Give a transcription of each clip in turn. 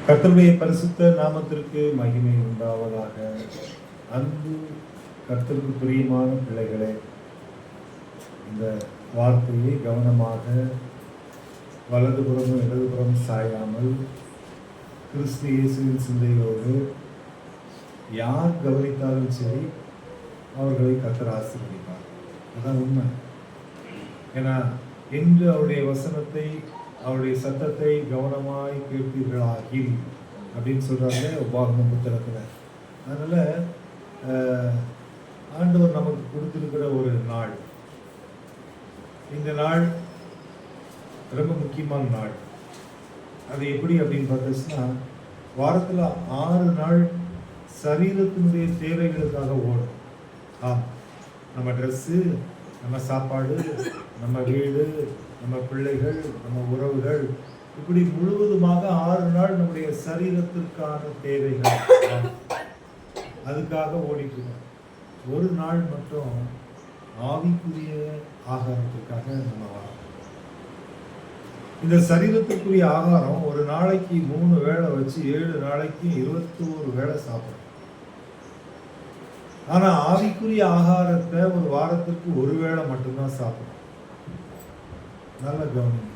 கர்த்தருடைய பரிசுத்த நாமத்திற்கு மகிமை உண்டாவதாக. அன்பு கர்த்தருக்கு பிரியமான பிள்ளைகளே, இந்த வார்த்தையை கவனமாக வலதுபுறமும் இடதுபுறம் சாயாமல் கிறிஸ்து இயேசுவின் சிந்தையோடு யார் கவனித்தாலும் சரி, அவர்களை கர்த்தர் ஆசீர்வதிப்பார். அதான் உண்மை. ஏன்னா என்று அவருடைய வசனத்தை, அவருடைய சத்தத்தை கவனமாய் கேட்பீர்களாகி அப்படின்னு சொல்றாங்க உபாகம புத்தகத்தில். அதனால ஆண்டவர் நமக்கு கொடுத்திருக்கிற ஒரு நாள், இந்த நாள் ரொம்ப முக்கியமான நாள். அது எப்படி அப்படின்னு பார்த்தீங்கன்னா, வாரத்தில் 6 நாள் சரீரத்தினுடைய தேவைகளுக்காக ஓடும். நம்ம ட்ரெஸ்ஸு, நம்ம சாப்பாடு, நம்ம வீடு, நம்ம பிள்ளைகள், நம்ம உறவுகள், இப்படி முழுவதுமாக 6 நாள் நம்முடைய சரீரத்திற்கான தேவைகள் அதுக்காக ஓடிட்டு ஒரு நாள் மட்டும் ஆவிக்குரிய ஆகாரத்திற்காக நம்ம வரோம். இந்த சரீரத்துக்குரிய ஆகாரம் ஒரு நாளைக்கு 3 வேளை வச்சு 7 நாளைக்கு 21 வேளை சாப்பிடும். ஆனா ஆவிக்குரிய ஆகாரத்தை ஒரு வாரத்திற்கு 1 வேளை மட்டும்தான் சாப்பிடும். நல்ல கவனிங்க.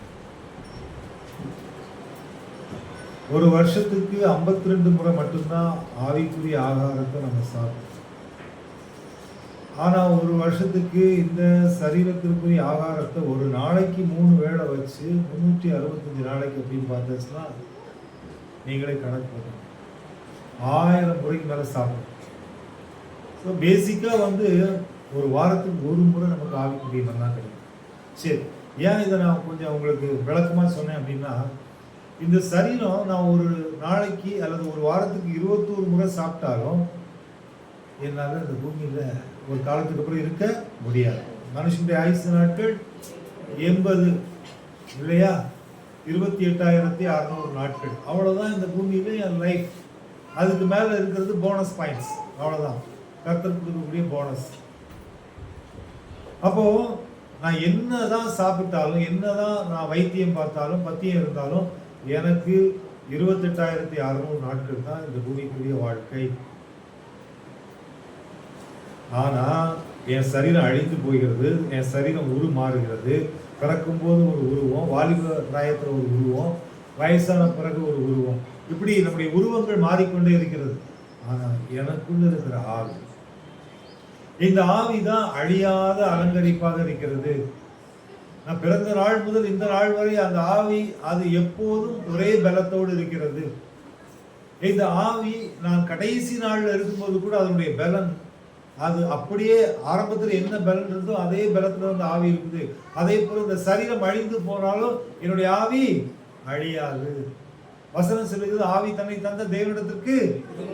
ஒரு வருஷத்துக்கு 52 முறை மட்டும்தான் ஆவிக்குரிய ஆகாரத்தை நம்ம சாப்பிடுறோம். ஆனா ஒரு வருஷத்துக்கு இந்த சரீரத்திற்குரிய ஆகாரத்தை ஒரு நாளைக்கு 3 வேளை வச்சு 365 நாளைக்கு அப்படின்னு பார்த்துச்சுன்னா நீங்களே கணக்கு போடுங்க, 1000 முறைக்கு மேல சாப்பிடும். ஸோ பேசிக்கா ஒரு வாரத்துக்கு 1 முறை நமக்கு ஆவிக்குரிய மன்னா கிடைக்கும். சரி, ஏன் இதை நான் கொஞ்சம் உங்களுக்கு விளக்கமாக சொன்னேன் அப்படின்னா, இந்த சரீரம் நான் ஒரு நாளைக்கு அல்லது ஒரு வாரத்துக்கு 21 முறை சாப்பிட்டாலும் என்னால் இந்த பூமியில் ஒரு காலத்துக்கு அப்புறம் இருக்க முடியாது. மனுஷனுடைய ஆயுசு நாட்கள் 80 இல்லையா, 28,600 நாட்கள், அவ்வளோதான் இந்த பூமியில என் லைஃப். அதுக்கு மேலே இருக்கிறது போனஸ் பாயிண்ட்ஸ், அவ்வளோதான் கர்த்தர் கொடுக்கக்கூடிய போனஸ். அப்போ நான் என்னதான் சாப்பிட்டாலும், என்னதான் நான் வைத்தியம் பார்த்தாலும், பத்தியம் இருந்தாலும், எனக்கு 28,600 நாட்கள் தான் இந்த பூமிக்குரிய வாழ்க்கை. ஆனா என் சரீரம் அழிந்து போகிறது, என் சரீரம் உருமாறுகிறது. பிறக்கும்போது ஒரு உருவம், வாலிப பிராயத்தில் ஒரு உருவம், வயசான பிறகு ஒரு உருவம், இப்படி நம்முடைய உருவங்கள் மாறிக்கொண்டே இருக்கிறது. ஆனா எனக்குள்ள இருக்கிற ஆவி, இந்த ஆவிதான் அழியாத அலங்கரிப்பாக இருக்கிறது. நான் பிறந்த நாள் முதல் இந்த நாள் வரை அந்த ஆவி அது எப்போதும் ஒரே பலத்தோடு இருக்கிறது. இந்த ஆவி நான் கடைசி நாள்ல இருக்கும்போது கூட அதனுடைய பலன் அது அப்படியே ஆரம்பத்தில் என்ன பலன் இருந்தோ அதே பலத்துல வந்து ஆவி இருக்குது. அதே போல இந்த சரீரம் அழிந்து போனாலும் என்னுடைய ஆவி அழியாது. வசனம் சொல்லுகிறது, ஆவி தன்னை தந்த தேவனிடத்திற்கு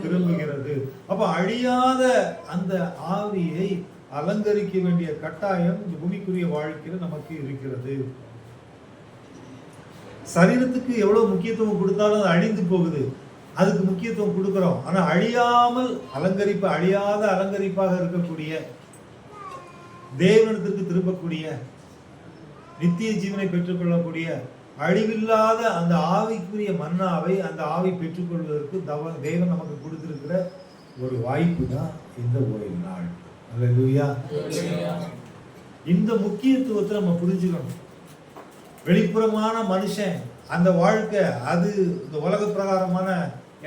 திரும்புகிறது. அப்ப அழியாத அந்த ஆவியை அலங்கரிக்க வேண்டிய கட்டாயம் இந்த பூமிக்குரிய வாழ்க்கையில் நமக்கு இருக்கிறது. சரீரத்துக்கு எவ்வளவு முக்கியத்துவம் கொடுத்தாலும் அது அழிந்து போகுது, அதுக்கு முக்கியத்துவம் கொடுக்கிறோம். ஆனா அழியாமல் அலங்கரிப்பு, அழியாத அலங்கரிப்பாக இருக்கக்கூடிய தேவனிடத்திற்கு திரும்பக்கூடிய, நித்திய ஜீவனை பெற்றுக்கொள்ளக்கூடிய, அழிவில்லாத அந்த ஆவிக்குரிய மன்னாவை அந்த ஆவி பெற்றுக்கொள்வதற்கு தேவன் நமக்கு கொடுத்திருக்கிற ஒரு வாய்ப்பு தான் இந்த ஓய்வு நாள். அல்லேலூயா. இந்த முக்கியத்துவத்தை நம்ம புரிஞ்சுக்கணும். வெளிப்புறமான மனுஷன் அந்த வாழ்க்கை, அது இந்த உலக பிரகாரமான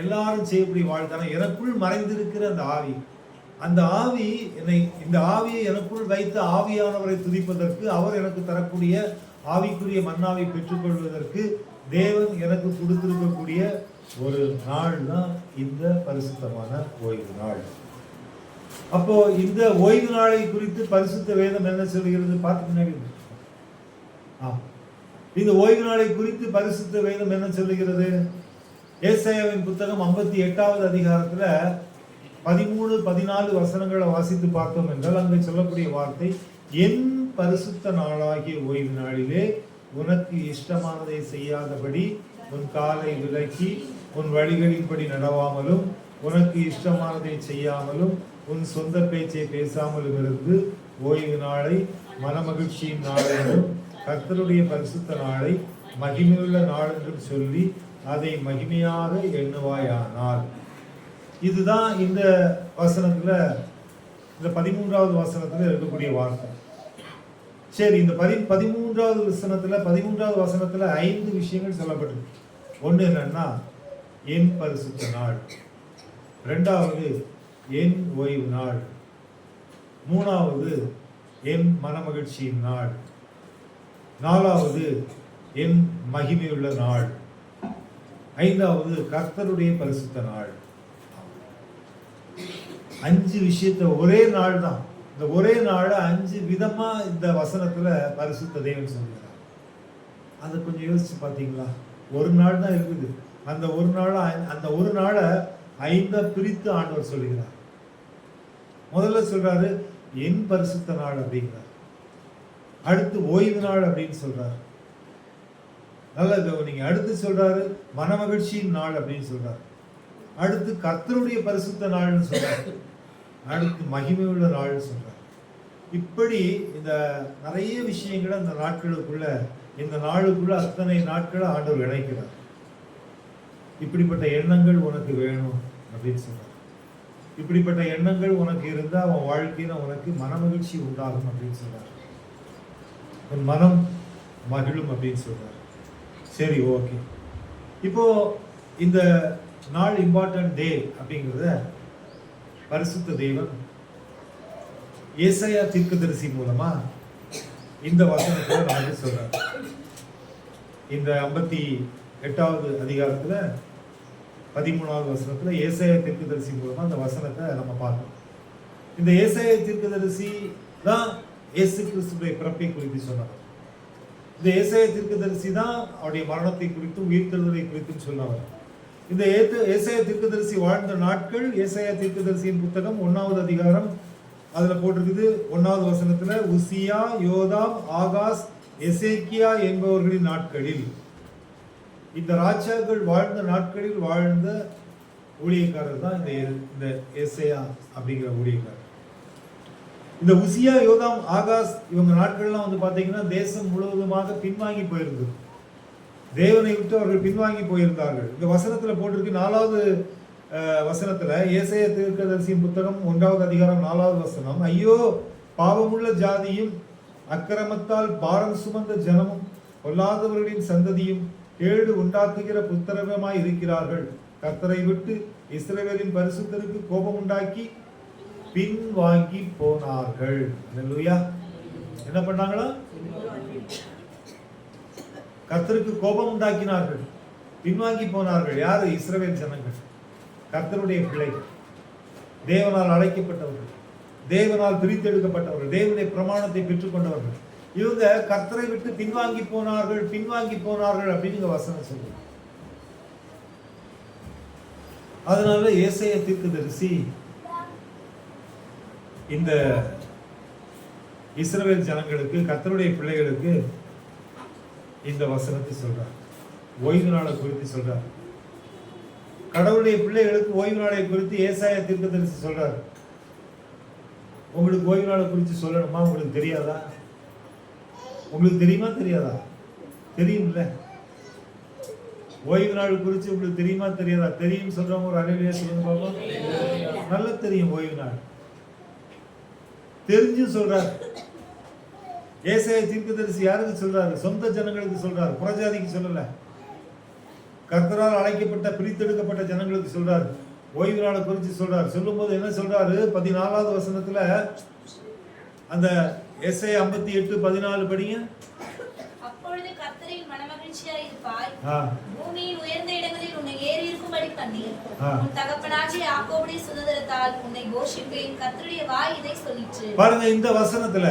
எல்லாரும் செய்யக்கூடிய வாழ்க்கை. எனக்குள் மறைந்திருக்கிற அந்த ஆவி என்னை, இந்த ஆவியை எனக்குள் வைத்து ஆவியானவரை துதிப்பதற்கு, அவர் எனக்கு தரக்கூடிய ஆவிக்குரிய மன்னாவை பெற்றுக்கொள்வதற்கு தேவன் எனக்கு கொடுத்திருக்கக்கூடிய ஒரு நாள் தான் இந்த பரிசுத்தமான ஓய்வு நாள். அப்போ இந்த ஓய்வு நாளை குறித்து பரிசுத்த வேதம் என்ன சொல்கிறது பார்த்து முன்னாடி. இந்த ஓய்வு நாளை குறித்து பரிசுத்த வேதம் என்ன சொல்லுகிறது? ஏசாயாவின் புத்தகம் 58வது அதிகாரத்துல 13, 14 வசனங்களை வாசித்து பார்த்தோம் என்றால் அங்கே சொல்லக்கூடிய வார்த்தை, என் பரிசுத்த நாளாகிய ஓய்வு நாளிலே உனக்கு இஷ்டமானதை செய்யாதபடி உன் காலை விலக்கி உன் வழிகளின்படி நடவாமலும் உனக்கு இஷ்டமானதை செய்யாமலும் உன் சொந்த பேச்சை பேசாமலும் இருந்து ஓய்வு நாளை மனமகிழ்ச்சியின் நாள் என்றும் கர்த்தருடைய பரிசுத்த நாளை மகிமையுள்ள நாள் என்றும் சொல்லி அதை மகிமையாக எண்ணுவாயானால். இதுதான் இந்த வசனத்துல, இந்த 13வது வசனத்துல இருக்கக்கூடிய வார்த்தை. சரி, இந்த 13வது வசனத்துல 5 விஷயங்கள் சொல்லப்பட்டிருக்கு. ஒன்று என்னன்னா, என் பரிசுத்த நாள். 2வது என் ஓய்வு நாள். 3வது என் மனமகிழ்ச்சியின் நாள். 4வது என் மகிமையுள்ள நாள். 5வது கர்த்தருடைய பரிசுத்த நாள். 5 விஷயத்த ஒரே நாள் தான். இந்த ஒரே நாள 5 விதமா இந்த வசனத்துல பரிசுத்த தேவன் சொல்கிறார். அதை கொஞ்சம் யோசிச்சு பார்த்தீங்களா? ஒரு நாள் தான் இருக்குது. அந்த ஒரு நாளை 5 பிரித்து ஆண்டவர் சொல்கிறார். முதல்ல சொல்றாரு என் பரிசுத்த நாள் அப்படிங்கிறார். அடுத்து ஓய்வு நாள் அப்படின்னு சொல்றாரு. நல்லா கவனிங்க. அடுத்து சொல்றாரு மனமகிழ்ச்சியின் நாள் அப்படின்னு சொல்றாரு. அடுத்து கர்த்தருடைய பரிசுத்த நாள்னு சொல்றாரு. அடுத்து மகிமையுள்ள நாள்னு சொல்றாரு. இப்படி இந்த நிறைய விஷயங்களை அந்த நாட்களுக்குள்ள, இந்த நாளுக்குள்ள அத்தனை நாட்களை ஆண்டவர் இணைக்கிறார். இப்படிப்பட்ட எண்ணங்கள் உனக்கு வேணும் அப்படின்னு சொல்றார். இப்படிப்பட்ட எண்ணங்கள் உனக்கு இருந்தா அவன் வாழ்க்கையில உனக்கு மனமகிழ்ச்சி உண்டாகும் அப்படின்னு சொல்றாரு. உன் மனம் மகிழும் அப்படின்னு சொல்றாரு. சரி, ஓகே. இப்போ இந்த நாள் இம்பார்ட்டன்ட் டே அப்படிங்கிறத பரிசுத்த தேவன் ஏசாயா தீர்க்கதரிசி மூலமா இந்த வசனத்துல நான் சொல்றாரு. இந்த 58வது அதிகாரத்துல 13வது வசனத்துல ஏசாயா தீர்க்கதரிசி மூலமா அந்த வசனத்தை நம்ம பார்க்கணும். இந்த ஏசாயா தீர்க்கதரிசி தான் இயேசு கிறிஸ்துவின் பிறப்பை குறித்து சொன்னார். இந்த ஏசாயா தீர்க்கதரிசி தான் அவருடைய மரணத்தை குறித்தும் உயிர்த்தெழுதலை குறித்தும் சொன்னவர். இந்த ஏசாயா தீர்க்கதரிசி வாழ்ந்த நாட்கள் ஏசாயா தீர்க்கதரிசியின் புத்தகம் 1வது அதிகாரம் அதுல போட்டிருக்குது. 1வது வசனத்துல உசியா, யோதாம், ஆகாஸ், எசேக்கியா என்பவர்களின் நாட்களில், இந்த ராஜாக்கள் வாழ்ந்த நாட்களில் வாழ்ந்த ஊழியக்காரர் தான் இந்த ஏசாயா அப்படிங்கிற ஊழியக்காரர். இந்த உசியா, யோதாம், ஆகாஸ் இவங்க நாட்கள்லாம் வந்து பாத்தீங்கன்னா தேசம் முழுவதுமாக பின்வாங்கி போயிருந்தது. தேவனை விட்டு அவர்கள் பின்வாங்கி போயிருந்தார்கள். இந்த வசனத்துல போட்டிருக்கு 4வது வசனத்துல ஏசாயா தீர்க்கதரிசியின் புத்தகம் 1வது அதிகாரம் 4வது வசனம், ஐயோ பாவமுள்ள ஜாதியும் அக்கிரமத்தால் பாரம் சுமந்த ஜனமும் பொல்லாதவர்களின் சந்ததியும் கேடு உண்டாக்குகிற புத்திரமாய் இருக்கிறார்கள். கர்த்தரை விட்டு இஸ்ரவேலின் பரிசுத்தருக்கு கோபம் உண்டாக்கி பின்வாங்கி போனார்கள். அல்லேலூயா. என்ன பண்ணாங்களா? கர்த்தருக்கு கோபம் உண்டாக்கினார்கள், பின்வாங்கி போனார்கள். யாரு? இஸ்ரவேல் ஜனங்கள், கர்த்தருடைய பிள்ளைகள், தேவனால் அழைக்கப்பட்டவர்கள், தேவனால் பிரித்தெடுக்கப்பட்டவர்கள், தேவனுடைய பிரமாணத்தை பெற்றுக்கொண்டவர்கள். இவங்க கர்த்தரை விட்டு பின்வாங்கி போனார்கள் அப்படின்னு வசனம் சொல்லுங்க. அதனால ஏசாயா தீர்க்கதரிசி இந்த இஸ்ரவேல் ஜனங்களுக்கு, கர்த்தருடைய பிள்ளைகளுக்கு இந்த வசனத்தை சொல்றார். ஓய்வு நாளை குறித்து சொல்றார். கடவுளுடைய பிள்ளைகளுக்கு ஓய்வு நாளை குறித்து ஏசாயா தீர்க்கதரிசி சொல்றார். உங்களுக்கு ஓய்வு நாளை குறித்து சொல்லணுமா? உங்களுக்கு தெரியாதா? உங்களுக்கு தெரியுமா தெரியாதா? தெரியும்ல. ஓய்வு நாள் குறித்து உங்களுக்கு தெரியுமா தெரியாதா? தெரியும் சொல்றவங்க ஒரு அலையிலேயே சொல்லுங்க பாப்போம். நல்லா தெரியும். ஓய்வு நாள் தெரிஞ்சு சொல்றாரு. ஏசாயா தீர்க்கதரிசி யாருக்கு சொல்றாரு? சொந்த ஜனங்களுக்கு சொல்றாரு, புறஜாதிக்கு சொல்லல. கர்த்தரால் அழைக்கப்பட்ட பிரித்தெடுக்கப்பட்ட ஜனங்களுக்கு சொல்றாரு. ஓய்வு நாளை குறித்து சொல்றாரு. சொல்லும் போது என்ன சொல்றாரு? 14வது வசனத்துல அந்த ஏசாயா 58:14 படிங்க. அப்பொழுது கர்த்தரில் மனமகிழ்ச்சியாய் இருப்பாய், பூமியின் உயர்ந்த இடங்களில் உன்னை ஏறி இருக்கும்படி பண்ணீர். உன் தகப்பனாகிய யாக்கோபுடைய சுதந்திரத்தால் உன்னை போஷிப்பேன். கர்த்தருடைய வாய் இதை சொல்லிற்று. பாருங்க, இந்த வசனத்துல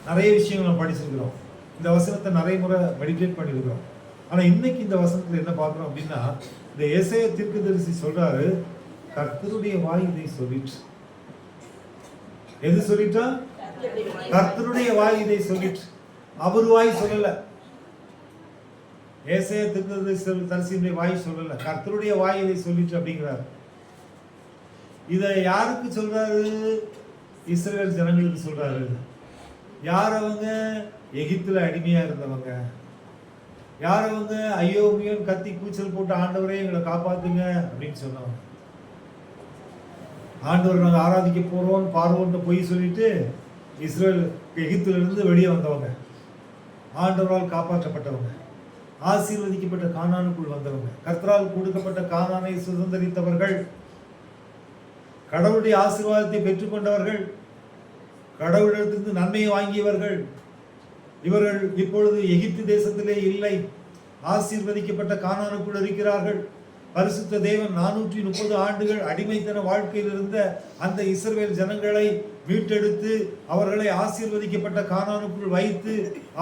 நிறைய விஷயங்கள் நம்ம படிச்சிருக்கிறோம். இந்த வசனத்தை நிறைய முறை மெடிடேட் பண்ணிருக்கிறோம். ஆனா இன்னைக்கு இந்த வசனத்துல என்ன பார்க்கிறோம் அப்படின்னா, இந்த ஏசாயா தீர்க்கதரிசி சொல்றாரு, கர்த்தருடைய வாய் இதை சொல்லிற்று. எது சொல்லிட்டா? கர்த்தருடைய வாய் இதை சொல்லிற்று. அவர் வாய் சொல்லல. ஏசாயா தீர்க்கதரிசியுடைய வாய் சொல்லல, கர்த்தருடைய வாய் இதை சொல்லிற்று அப்படிங்கிறார். இதை யாருக்கு சொல்றாரு? இஸ்ரவேல் ஜனங்களுக்கு சொல்றாரு. யார் அவங்க? எகிப்துல அடிமையா இருந்தவங்க. யாரவங்க ஐயோ ஐயோன்னு கத்தி கூச்சல் போட்டு ஆண்டவரே எங்களை காப்பாத்துங்க அப்படின்னு சொன்னவங்க. ஆண்டவர் நாங்கள் ஆராதிக்க போறோம் பார்வோன்ட்டு பொய் சொல்லிட்டு இஸ்ரேல் எகிப்துல இருந்து வெளியே வந்தவங்க, ஆண்டவரால் காப்பாற்றப்பட்டவங்க, ஆசீர்வதிக்கப்பட்ட கானானுக்குள் வந்தவங்க, கர்த்தரால் கொடுக்கப்பட்ட கானானை சுதந்திரித்தவர்கள், கடவுளுடைய ஆசீர்வாதத்தை பெற்றுக்கொண்டவர்கள், கடவுளிடத்திலிருந்து நன்மையை வாங்கியவர்கள். இவர்கள் இப்பொழுது எகிப்து தேசத்திலே இல்லை, ஆசீர்வதிக்கப்பட்ட கானானுக்குள் இருக்கிறார்கள். பரிசுத்த தேவன் 430 ஆண்டுகள் அடிமைத்தன வாழ்க்கையில் இருந்த அந்த இஸ்ரவேல் ஜனங்களை மீட்டெடுத்து அவர்களை ஆசீர்வதிக்கப்பட்ட கானானுக்குள் வைத்து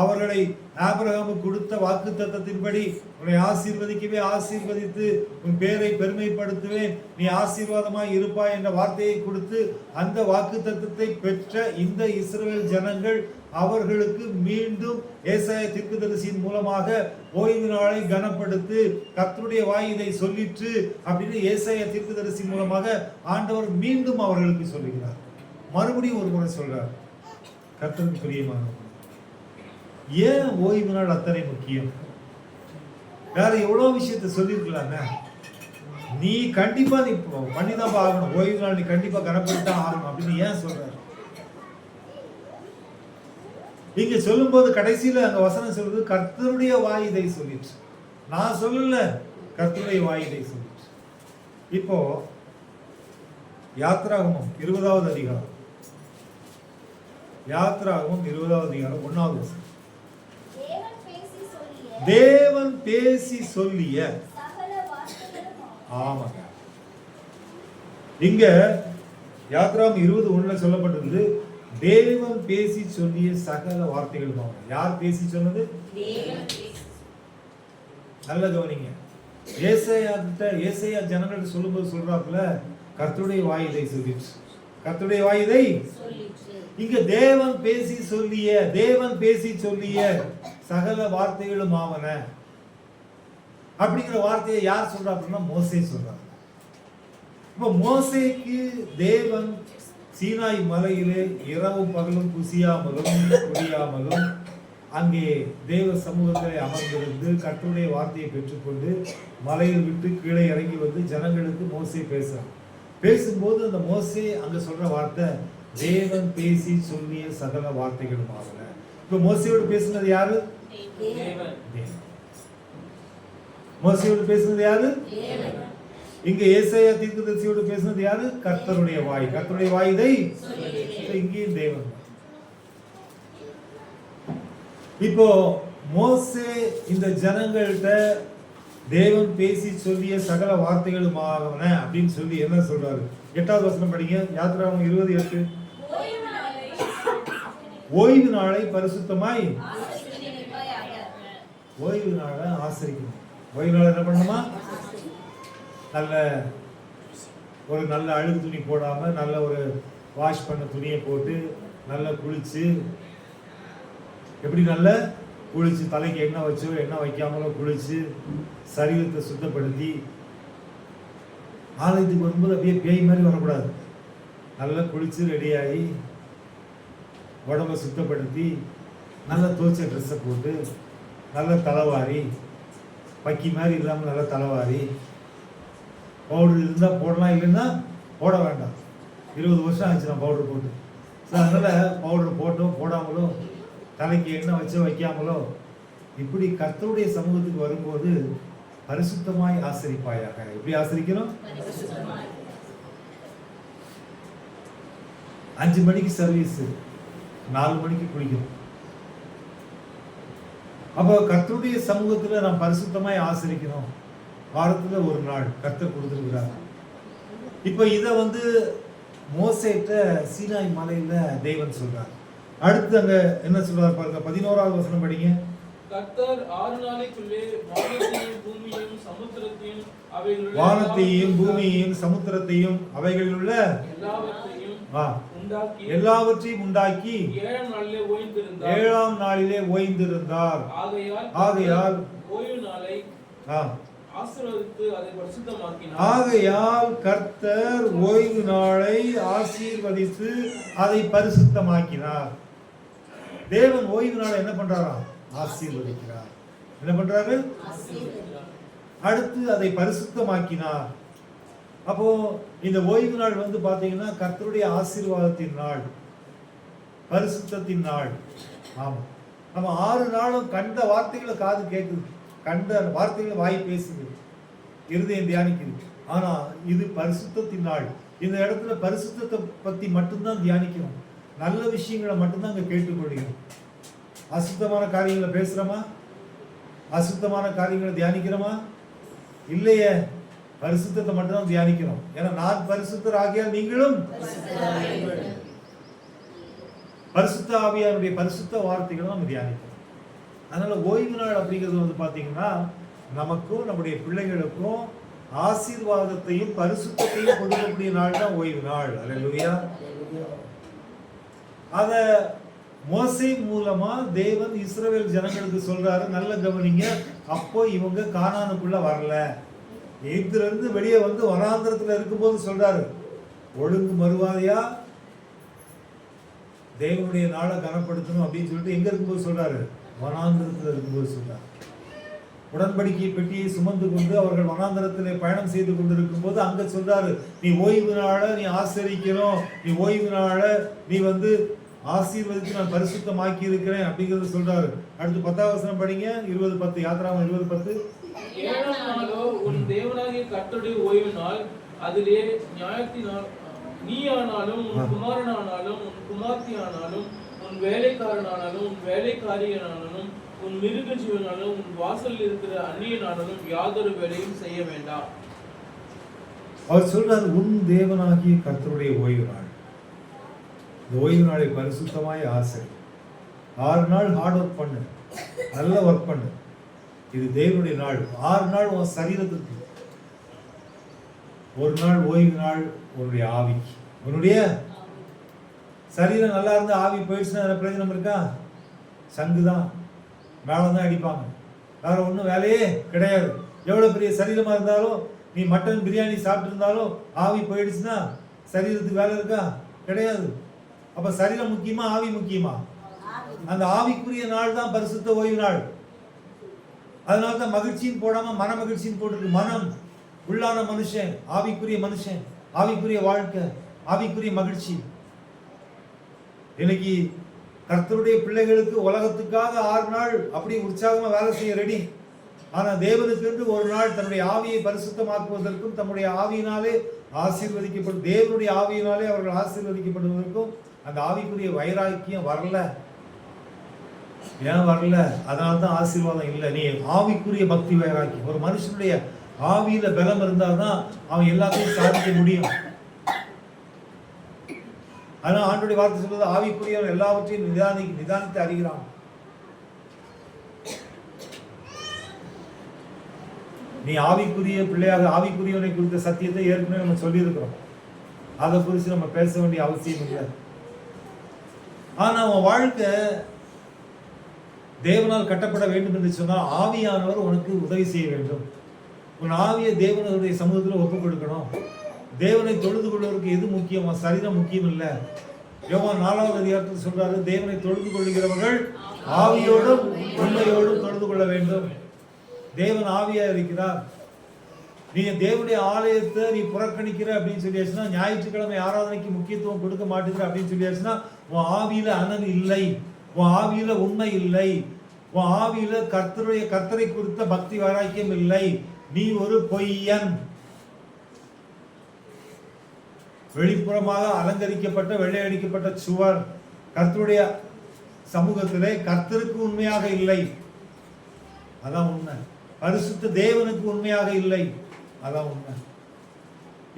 அவர்களை ஆபிரகாமுக்கு கொடுத்த வாக்குத்தத்தத்தின்படி உன்னை ஆசீர்வதிக்கவே ஆசீர்வதித்து உன் பேரை பெருமைப்படுத்துவேன், நீ ஆசீர்வாதமாய் இருப்பாய் என்ற வார்த்தையை கொடுத்து அந்த வாக்குத்தத்தத்தை பெற்ற இந்த இஸ்ரவேல் ஜனங்கள் அவர்களுக்கு மீண்டும் ஏசாயா தீர்க்கதரிசியின் மூலமாக ஓய்வு நாளை கனப்படுத்து, கர்த்தருடைய வாய் இதை சொல்லிற்று அப்படின்னு ஏசாயா தீர்க்கதரிசி மூலமாக ஆண்டவர் மீண்டும் அவர்களுக்கு சொல்லுகிறார். மறுபடியும் ஒரு முறை சொல்றார், கர்த்தருக்கு பிரியமானவர்களே, ஏன் ஓய்வு நாள் அத்தனை முக்கியம்? வேற எவ்வளவு விஷயத்தை சொல்லியிருக்கலாங்க. நீ கண்டிப்பா நீ பண்ணிதான் ஆகணும், ஓய்வு நாள் நீ கண்டிப்பா கனப்படுத்தான் ஆகணும் அப்படின்னு ஏன் சொல்றாரு? இங்க சொல்லும் போது கடைசியில அங்க வசனம் சொல்றது கர்த்தருடைய வாய் இதை சொல்லிட்டு, நான் சொல்லல, கர்த்தருடைய வாய் இதை சொல்லிட்டு. இப்போ யாத்ராகமம் 20வது அதிகாரம், யாத்ராகமம் 20வது அதிகாரம் 1வது வசனம். தேவன் பேசி சொல்லிய, ஆமாங்க, இங்க யாத்ராகமம் 20:1 சொல்லப்பட்டது தேவன் பேசி சொல்லிய சகல வார்த்தைகள். யார் பேசி சொன்னது? நல்ல கவனிங்க. ஏசாயா ஜனங்கள்ட்ட சொல்லும்போது சொல்றாப்புல கர்த்தருடைய வாய் இதை சொல்லிச்சு, கர்த்தருடைய வாய் இதை. இங்க தேவன் பேசி சொல்லிய, தேவன் பேசி சொல்லிய சகல வார்த்தைகளும் ஆவன அப்படிங்கிற வார்த்தையை யார் சொல்றா அப்படின்னா மோசே சொல்றாங்க. இப்ப மோசேக்கு தேவன் சீனாய் மலையிலே இரவும் பகலும் புசியாமலும் குடியாமலும் அங்கே தேவ சமூகத்திலே அமர்ந்திருந்து கர்த்தருடைய வார்த்தையை பெற்றுக்கொண்டு மலையில் விட்டு கீழே இறங்கி வந்து ஜனங்களுக்கு மோசே பேசுறான். பேசும்போது அந்த மோசே அங்க சொல்ற வார்த்தை தேவன் பேசி சொல்லிய சகல வார்த்தைகளும் ஆகல. இப்ப மோசையோடு பேசுனது யாரு? மோசையோடு பேசுனது யாரு? இங்க ஏசாயா தீர்க்கதரிசியோடு பேசுனது யாரு? கர்த்தருடைய வாய். கர்த்தருடைய வாய் இதை. இங்கேயும் தேவன். இப்போ மோசே இந்த ஜனங்கள்கிட்ட தேவன் பேசி சொல்லிய சகல வார்த்தைகளும் ஆகன அப்படின்னு சொல்லி என்ன சொல்றாரு? 8வது வசனம் படிங்க. யாத்ராகமம் 20:8. ஓய்வு நாளை பரிசுத்தமாய், ஓய்வு நாளை ஆசரிக்கணும். ஓய்வு நாள் என்ன பண்ணணுமா? நல்ல அழுகு துணி போடாம நல்ல ஒரு வாஷ் பண்ண துணியை போட்டு நல்லா குளிச்சு, எப்படி நல்ல குளிச்சு தலைக்கு எண்ணெய் வச்சோ எண்ணெய் வைக்காமலோ குளிச்சு சரீரத்தை சுத்தப்படுத்தி ஆலயத்துக்கு வரும்போது அப்படியே பேய் மாதிரி வரக்கூடாது. நல்லா குளிச்சு ரெடியாகி உடம்பை சுத்தப்படுத்தி நல்லா துவைச்ச ட்ரெஸ்ஸை போட்டு நல்ல தலைவாரி, பக்கி மாதிரி இல்லாமல் நல்ல தலைவாரி, பவுடர் இருந்தால் போடலாம், இல்லைன்னா போட வேண்டாம். 20 வருஷம் ஆச்சு நான் பவுடர் போட்டு. ஸோ அதனால் பவுடர் போட்டோ போடாமலோ தலைக்கு எண்ணெய் வச்சோ வைக்காமலோ இப்படி கர்த்தருடைய சமூகத்துக்கு வரும்போது பரிசுத்தமாய் ஆசரிப்பாயாக. எப்படி ஆசரிக்கணும்? 5 மணிக்கு சர்வீஸ், 4 மணிக்கு குளிக்கணும். அப்போ கர்த்தருடைய சமூகத்துல நாம் பரிசுத்தமாய் ஆசரிக்கணும். வாரத்துல ஒரு நாள் கர்த்தர் கொடுத்துருக்கிறார். இப்போ இதை மோசேட்ட சீனாய் மலையில தேவன் சொல்றார். அடுத்து அங்க என்ன சொல்றார் பாருங்க, 11வது வசனம் படிங்க. கர்த்தர் 6 நாளைக்குள்ளே வானத்தையும் பூமியையும் சமுத்திரத்தையும் அவைகளில் உள்ள எல்லாவற்றையும் உண்டாக்கி 7ஆம் நாளிலே ஓய்ந்திருந்தார். ஆகையால் ஓய்வு நாளை ஆசீர்வதித்து அதை பரிசுத்தமாக்கினார். ஆகையால் கர்த்தர் ஓய்வு நாளை ஆசீர்வதித்து அதை பரிசுத்தமாக்கினார். தேவன் ஓய்வு நாளை என்ன பண்றாராம்? ஆசீர்வதிக்கிறார். என்ன பண்றாரு? அடுத்து அதை பரிசுத்தமாக்கினார். அப்போ இந்த ஓய்வு நாள் வந்து பாத்தீங்கன்னா கர்த்தருடைய ஆசீர்வாதத்தின் நாள், பரிசுத்தத்தின் நாள். ஆமா, நம்ம 6 நாளும் கண்ட வார்த்தைகளை காது கேட்குது, கண்ட வார்த்தைகளை வாய் பேசுது, இருதயம் தியானிக்குது. ஆனா இது பரிசுத்தத்தின் நாள். இந்த இடத்துல பரிசுத்தத்தை பத்தி மட்டும்தான் தியானிக்கணும், நல்ல விஷயங்களை மட்டும்தான் அங்க கேட்டுக்கொள்கிறோம். அசுத்தமான காரியங்களை பேசுறோமா? அசுத்தமான காரியங்களை தியானிக்கிறோமா? இல்லையே, பரிசுத்தத்தை மட்டும்தான் தியானிக்கிறோம். ஏன்னா நான் பரிசுத்தர் ஆகியால் நீங்களும் பரிசுத்த ஆவியாருடைய பரிசுத்த வார்த்தைகளை நம்ம தியானிக்கிறோம். அதனால ஓய்வு நாள் அப்படிங்கிறது வந்து பாத்தீங்கன்னா நமக்கும் நம்முடைய பிள்ளைகளுக்கும் ஆசீர்வாதத்தையும் பரிசுத்தையும் கொடுக்கக்கூடிய நாள் தான் ஓய்வு நாள். அல்லேலூயா. அத மோசே மூலமா தேவன் இஸ்ரவேல் ஜனங்களுக்கு சொல்றாரு, நல்ல கவனிங்க. அப்போ இவங்க கானானுக்குள்ள வரல, எகிப்துல இருந்து வெளியே வந்து வனாந்திரத்துல இருக்கும்போது சொல்றாரு, ஒழுங்கு மறுவாதையா தேவனுடைய நாளை கனப்படுத்தணும் அப்படின்னு சொல்லிட்டு எங்க இருக்கும்போது சொல்றாரு? வனாந்திரத்துல இருக்கும்போது சொல்றாரு. உடன்படிக்கை பெட்டியை சுமந்து கொண்டு அவர்கள் வனாந்திரத்திலே பயணம் செய்து கொண்டிருக்கும் போது அங்க சொல்றாரு, நீ ஓய்வு நாளை நீ ஆசரிக்கணும், நீ ஓய்வு நாளை நீ வந்து ஆசீர்வதித்து நான் பரிசுத்தமாக்கி இருக்கிறேன் அப்படிங்கறது சொல்றாரு. அடுத்து 10ஆம் வசனம் படிங்க. 20:10, யாத்திராகமம் 20:10. 7ஆம் நாளோ உன் தேவனாகிய கர்த்தருடைய ஓய்வு நாள், அதிலே நியாயத்தினால் நீயானாலும் உன் குமாரனானாலும் உன் குமார்த்தியானாலும் உன் வேலைக்காரனானாலும் உன் வேலைக்காரியனானாலும் உன் மிருக ஜீவனாலும் உன் வாசலில் இருக்கிற அந்நியனானாலும் யாதொரு வேலையும் செய்ய வேண்டாம். அவர் சொல்றாரு, உன் தேவனாகிய கர்த்தருடைய ஓய்வு நாள். இந்த ஓய்வு நாளை பரிசுத்தமாய் ஆசை. 6 நாள் ஹார்ட் ஒர்க் பண்ணு, நல்ல ஒர்க் பண்ணு. இது தேவனுடைய நாள். 6 நாள் உன் சரீரத்துக்கு, 1 நாள் ஓய்வு நாள் உன்னுடைய ஆவிக்கு. உன்னுடைய சரீரம் நல்லா இருந்து ஆவி போயிடுச்சுன்னா பிரயோஜனம் இருக்கா? சங்குதான், மேலதான் அடிப்பாங்க, வேற ஒன்றும் வேலையே கிடையாது. எவ்வளவு பெரிய சரீரமா இருந்தாலும், நீ மட்டன் பிரியாணி சாப்பிட்டு இருந்தாலும் ஆவி போயிடுச்சுன்னா சரீரத்துக்கு வேலை இருக்கா? கிடையாது. அப்ப சரீரம் முக்கியமா, ஆவி முக்கியமா? அந்த ஆவிக்குரிய நாள் தான் பரிசுத்த ஓய்வு நாள். அதனால்தான் மகிழ்ச்சின்னு போடாம மன மகிழ்ச்சின்னு போட்டுருக்கு. மனம், உள்ளான மனுஷன், ஆவிக்குரிய மனுஷன், ஆவிக்குரிய வாழ்க்கை, ஆவிக்குரிய மகிழ்ச்சி. இன்னைக்கு கர்த்தருடைய பிள்ளைகளுக்கு உலகத்துக்காக 6 நாள் அப்படி உற்சாகமா வேலை செய்ய ரெடி. ஆனா தேவனுக்கு என்று 1 நாள் தன்னுடைய ஆவியை பரிசுத்தமாக்குவதற்கும் தம்முடைய ஆவியினாலே ஆசீர்வதிக்கப்படும், தேவனுடைய ஆவியினாலே அவர்கள் ஆசீர்வதிக்கப்படுவதற்கும் அந்த ஆவிக்குரிய வைராக்கியம் வரல. ஏன் வரல? அதனால்தான் ஆசீர்வாதம் இல்லை. நீ ஆவிக்குரிய பக்தி வைராக்கியம், ஒரு மனுஷனுடைய ஆவியில பலம் இருந்தால்தான் அவன் எல்லாத்தையும் சாதிக்க முடியும். ஆனா ஆண்டவருடைய வார்த்தை சொல்றது, ஆவிக்குரியவன் எல்லாவற்றையும் நிதானித்து அறிகிறான். நீ ஆவிக்குரிய பிள்ளையாக, ஆவிக்குரியவனை குறித்த சத்தியத்தை ஏற்கனவே நம்ம சொல்லி இருக்கிறோம். அதை குறித்து நம்ம பேச வேண்டிய அவசியம் இல்லை. ஆனா உன் வாழ்க்கை தேவனால் கட்டப்பட வேண்டும் என்று சொன்னால் ஆவியானவர் உனக்கு உதவி செய்ய வேண்டும். உன் ஆவியை தேவனுடைய சமூகத்தில் ஒப்புக் கொடுக்கணும். தேவனை தொழுது கொள்வதற்கு எது முக்கியம்? சரீரம் முக்கியம் இல்லை. யோவான் 4ஆவது அதிகாரத்தில் சொல்றாரு, தேவனை தொழுது கொள்கிறவர்கள் ஆவியோடும் உண்மையோடும் தொழுது கொள்ள வேண்டும். தேவன் ஆவியா இருக்கிறார். நீ தேவனுடைய ஆலயத்தை நீ புறக்கணிக்கிற அப்படின்னு சொல்லியாச்சுன்னா, ஞாயிற்றுக்கிழமை ஆராதனைக்கு முக்கியத்துவம் கொடுக்க மாட்டேங்கிற அப்படின்னு சொல்லியாச்சுன்னா, உன் ஆவியில அனல் இல்லை, உன் ஆவியில உண்மை இல்லை, உன் ஆவியில கர்த்தரை குறித்த பக்தி வைராக்கியம் இல்லை. நீ ஒரு பொய்யன். வெளிப்புறமாக அலங்கரிக்கப்பட்ட வெள்ளை அடிக்கப்பட்ட சுவர் கர்த்தருடைய சமூகத்திலே கர்த்தருக்கு உண்மையாக இல்லை. அதான் உண்மை. பரிசுத்த தேவனுக்கு உண்மையாக இல்லை. அதான் உண்மை.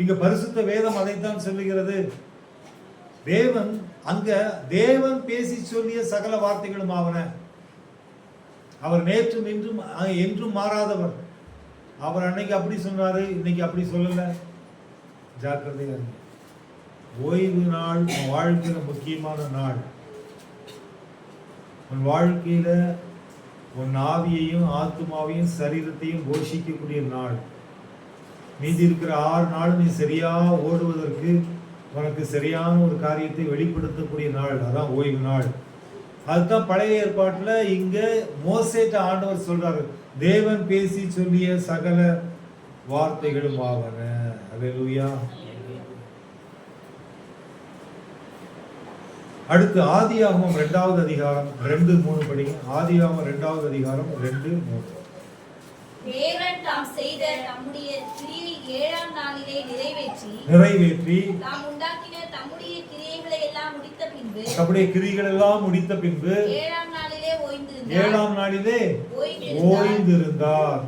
இங்க பரிசுத்த வேதம் அதைத்தான் சொல்லுகிறது. தேவன் அங்க தேவன் பேசி சொல்லிய சகல வார்த்தைகளும் ஆவன. அவர் நேற்றும் இன்றும் என்றும் மாறாதவர். அவர் அன்னைக்கு அப்படி சொன்னாரு, இன்னைக்கு அப்படி சொல்லல. ஜாக்கிரதையா இருங்க. ஓய்வு நாள் உன் வாழ்க்கையில முக்கியமான நாள். உன் வாழ்க்கையில உன் ஆவியையும் ஆத்மாவையும் சரீரத்தையும் போஷிக்கக்கூடிய நாள். மீதி இருக்கிற 6 நாள் நீ சரியா ஓடுவதற்கு உனக்கு சரியான ஒரு காரியத்தை வெளிப்படுத்தக்கூடிய நாள். அதான் ஓய்வு நாள். அதுதான் பழைய ஏற்பாட்டுல இங்க மோசேட்ட ஆண்டவர் சொல்றாரு, தேவன் பேசி சொல்லிய சகல வார்த்தைகளும் ஆவன. அல்லேலூயா. அடுத்து ஆதியாகமம் 2வது அதிகாரம் 2:3 படிங்க. ஆதியாகமம் 2வது அதிகாரம் 2:3. தேவன் தாம் செய்த தம்முடைய கிரியை 7ஆம் நாளிலே நிறைவேற்றி தாம் உண்டாக்கின தம்முடைய கிரியைகளை எல்லாம் முடித்த பின்பு தம்முடைய கிரியைகள் எல்லாம் முடித்த பின்பு 7ஆம் நாளிலே ஓய்ந்திருந்தார்.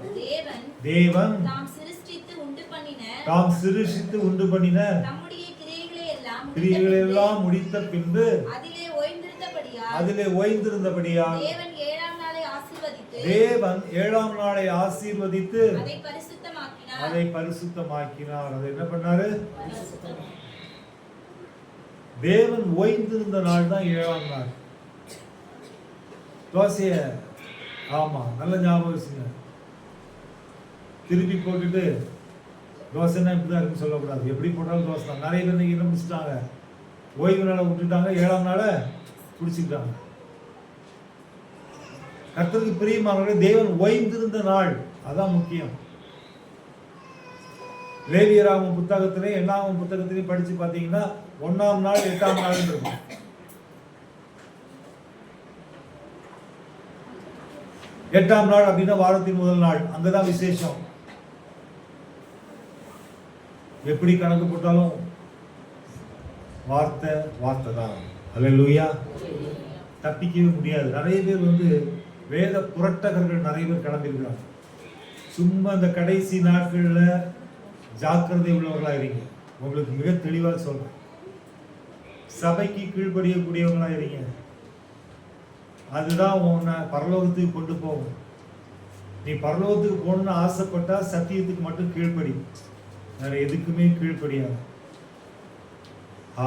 தேவன் தாம் சிருஷ்டித்து உண்டு பண்ணின தம்முடைய கிரியைகளை எல்லாம் முடித்த பின்பு அதிலே ஓய்ந்திருந்தபடியால் தேவன் 7ஆம் நாளை ஆசீர்வதித்து அதை பரிசுத்தமாக்கினார். அதை என்ன பண்ணாரு? தேவன் ஓய்ந்திருந்த நாள் தான் 7ஆம் நாள். தோசைய ஆமா நல்ல ஞாபகம் வச்சுங்க. திருப்பி போட்டுட்டு தோசைன்னா இப்படிதான் இருக்குன்னு சொல்லக்கூடாது. எப்படி போட்டாலும் தோசை தான். நிறைய பேர் இன்னைக்கு என்ன பிடிச்சிட்டாங்க, ஓய்வு நாளை விட்டுட்டாங்க, 7ஆம் நாளை பிடிச்சிக்கிட்டாங்க. கர்த்தருக்கு பிரியமானவர்களே, தேவன் ஓய்ந்திருந்த நாள் அதான் முக்கியம். லேவியராகமம் புத்தகத்திலே எல்லாமும் புத்தகத்திலையும் படிச்சு பார்த்தீங்கன்னா 1ஆம் நாள் 8ஆம் நாள் இருக்கும். எட்டாம் நாள் அப்படின்னா வாரத்தின் முதல் நாள், அங்கதான் விசேஷம். எப்படி கணக்கு போட்டாலும் வார்த்தை வார்த்தை தான். அல்லேலூயா. தப்பிக்கவே முடியாது. நிறைய பேர் வேத புரட்டகர்கள் நிறைய பேர் கிளம்பியிருக்கிறாங்க. சும்மா இந்த கடைசி நாட்கள்ல ஜாக்கிரதை உள்ளவர்களா இருங்க. உங்களுக்கு மிக தெளிவாக சொல்றேன், சபைக்கு கீழ்ப்படியக்கூடியவங்களா இருங்க. அதுதான் உன்னை பரலோகத்துக்கு கொண்டு போகும். நீ பரலோகத்துக்கு போகணும்னு ஆசைப்பட்டா சத்தியத்துக்கு மட்டும் கீழ்ப்படி, வேற எதுக்குமே கீழ்ப்படியாது.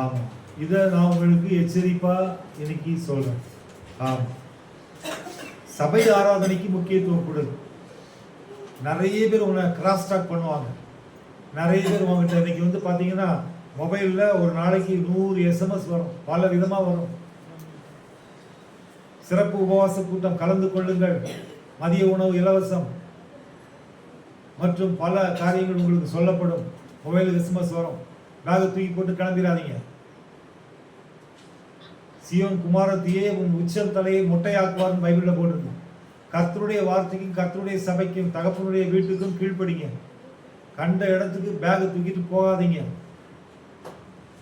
ஆமா, இதை நான் உங்களுக்கு எச்சரிப்பா இன்னைக்கு சொல்றேன். ஆமா, சபை ஆராதனைக்கு முக்கியத்துவம் கொடு. நிறைய பேர் உங்களை கிராஸ் டாக் பண்ணுவாங்க. நிறைய பேர் உங்ககிட்ட இன்னைக்கு பாத்தீங்கன்னா மொபைல்ல ஒரு நாளைக்கு 100 SMS வரும், பல விதமா வரும். சிறப்பு உபவாச கூட்டம் கலந்து கொள்ளுங்கள், மதிய உணவு இலவசம் மற்றும் பல காரியங்கள் உங்களுக்கு சொல்லப்படும். மொபைலுக்கு SMS வரும். பேக தூக்கி போட்டு கிளம்பிடாதீங்க. சியோன் குமாரத்தியே உன் உச்சம் தலையை மொட்டையாக்குவார்னு பைபிள்ல போட்டிருக்கு. கர்த்தருடைய வார்த்தைக்கும் கர்த்தருடைய சபைக்கும் தகப்பனுடைய வீட்டுக்கும் கீழ்ப்படிங்க. கண்ட இடத்துக்கு பேக தூக்கிட்டு போகாதீங்க.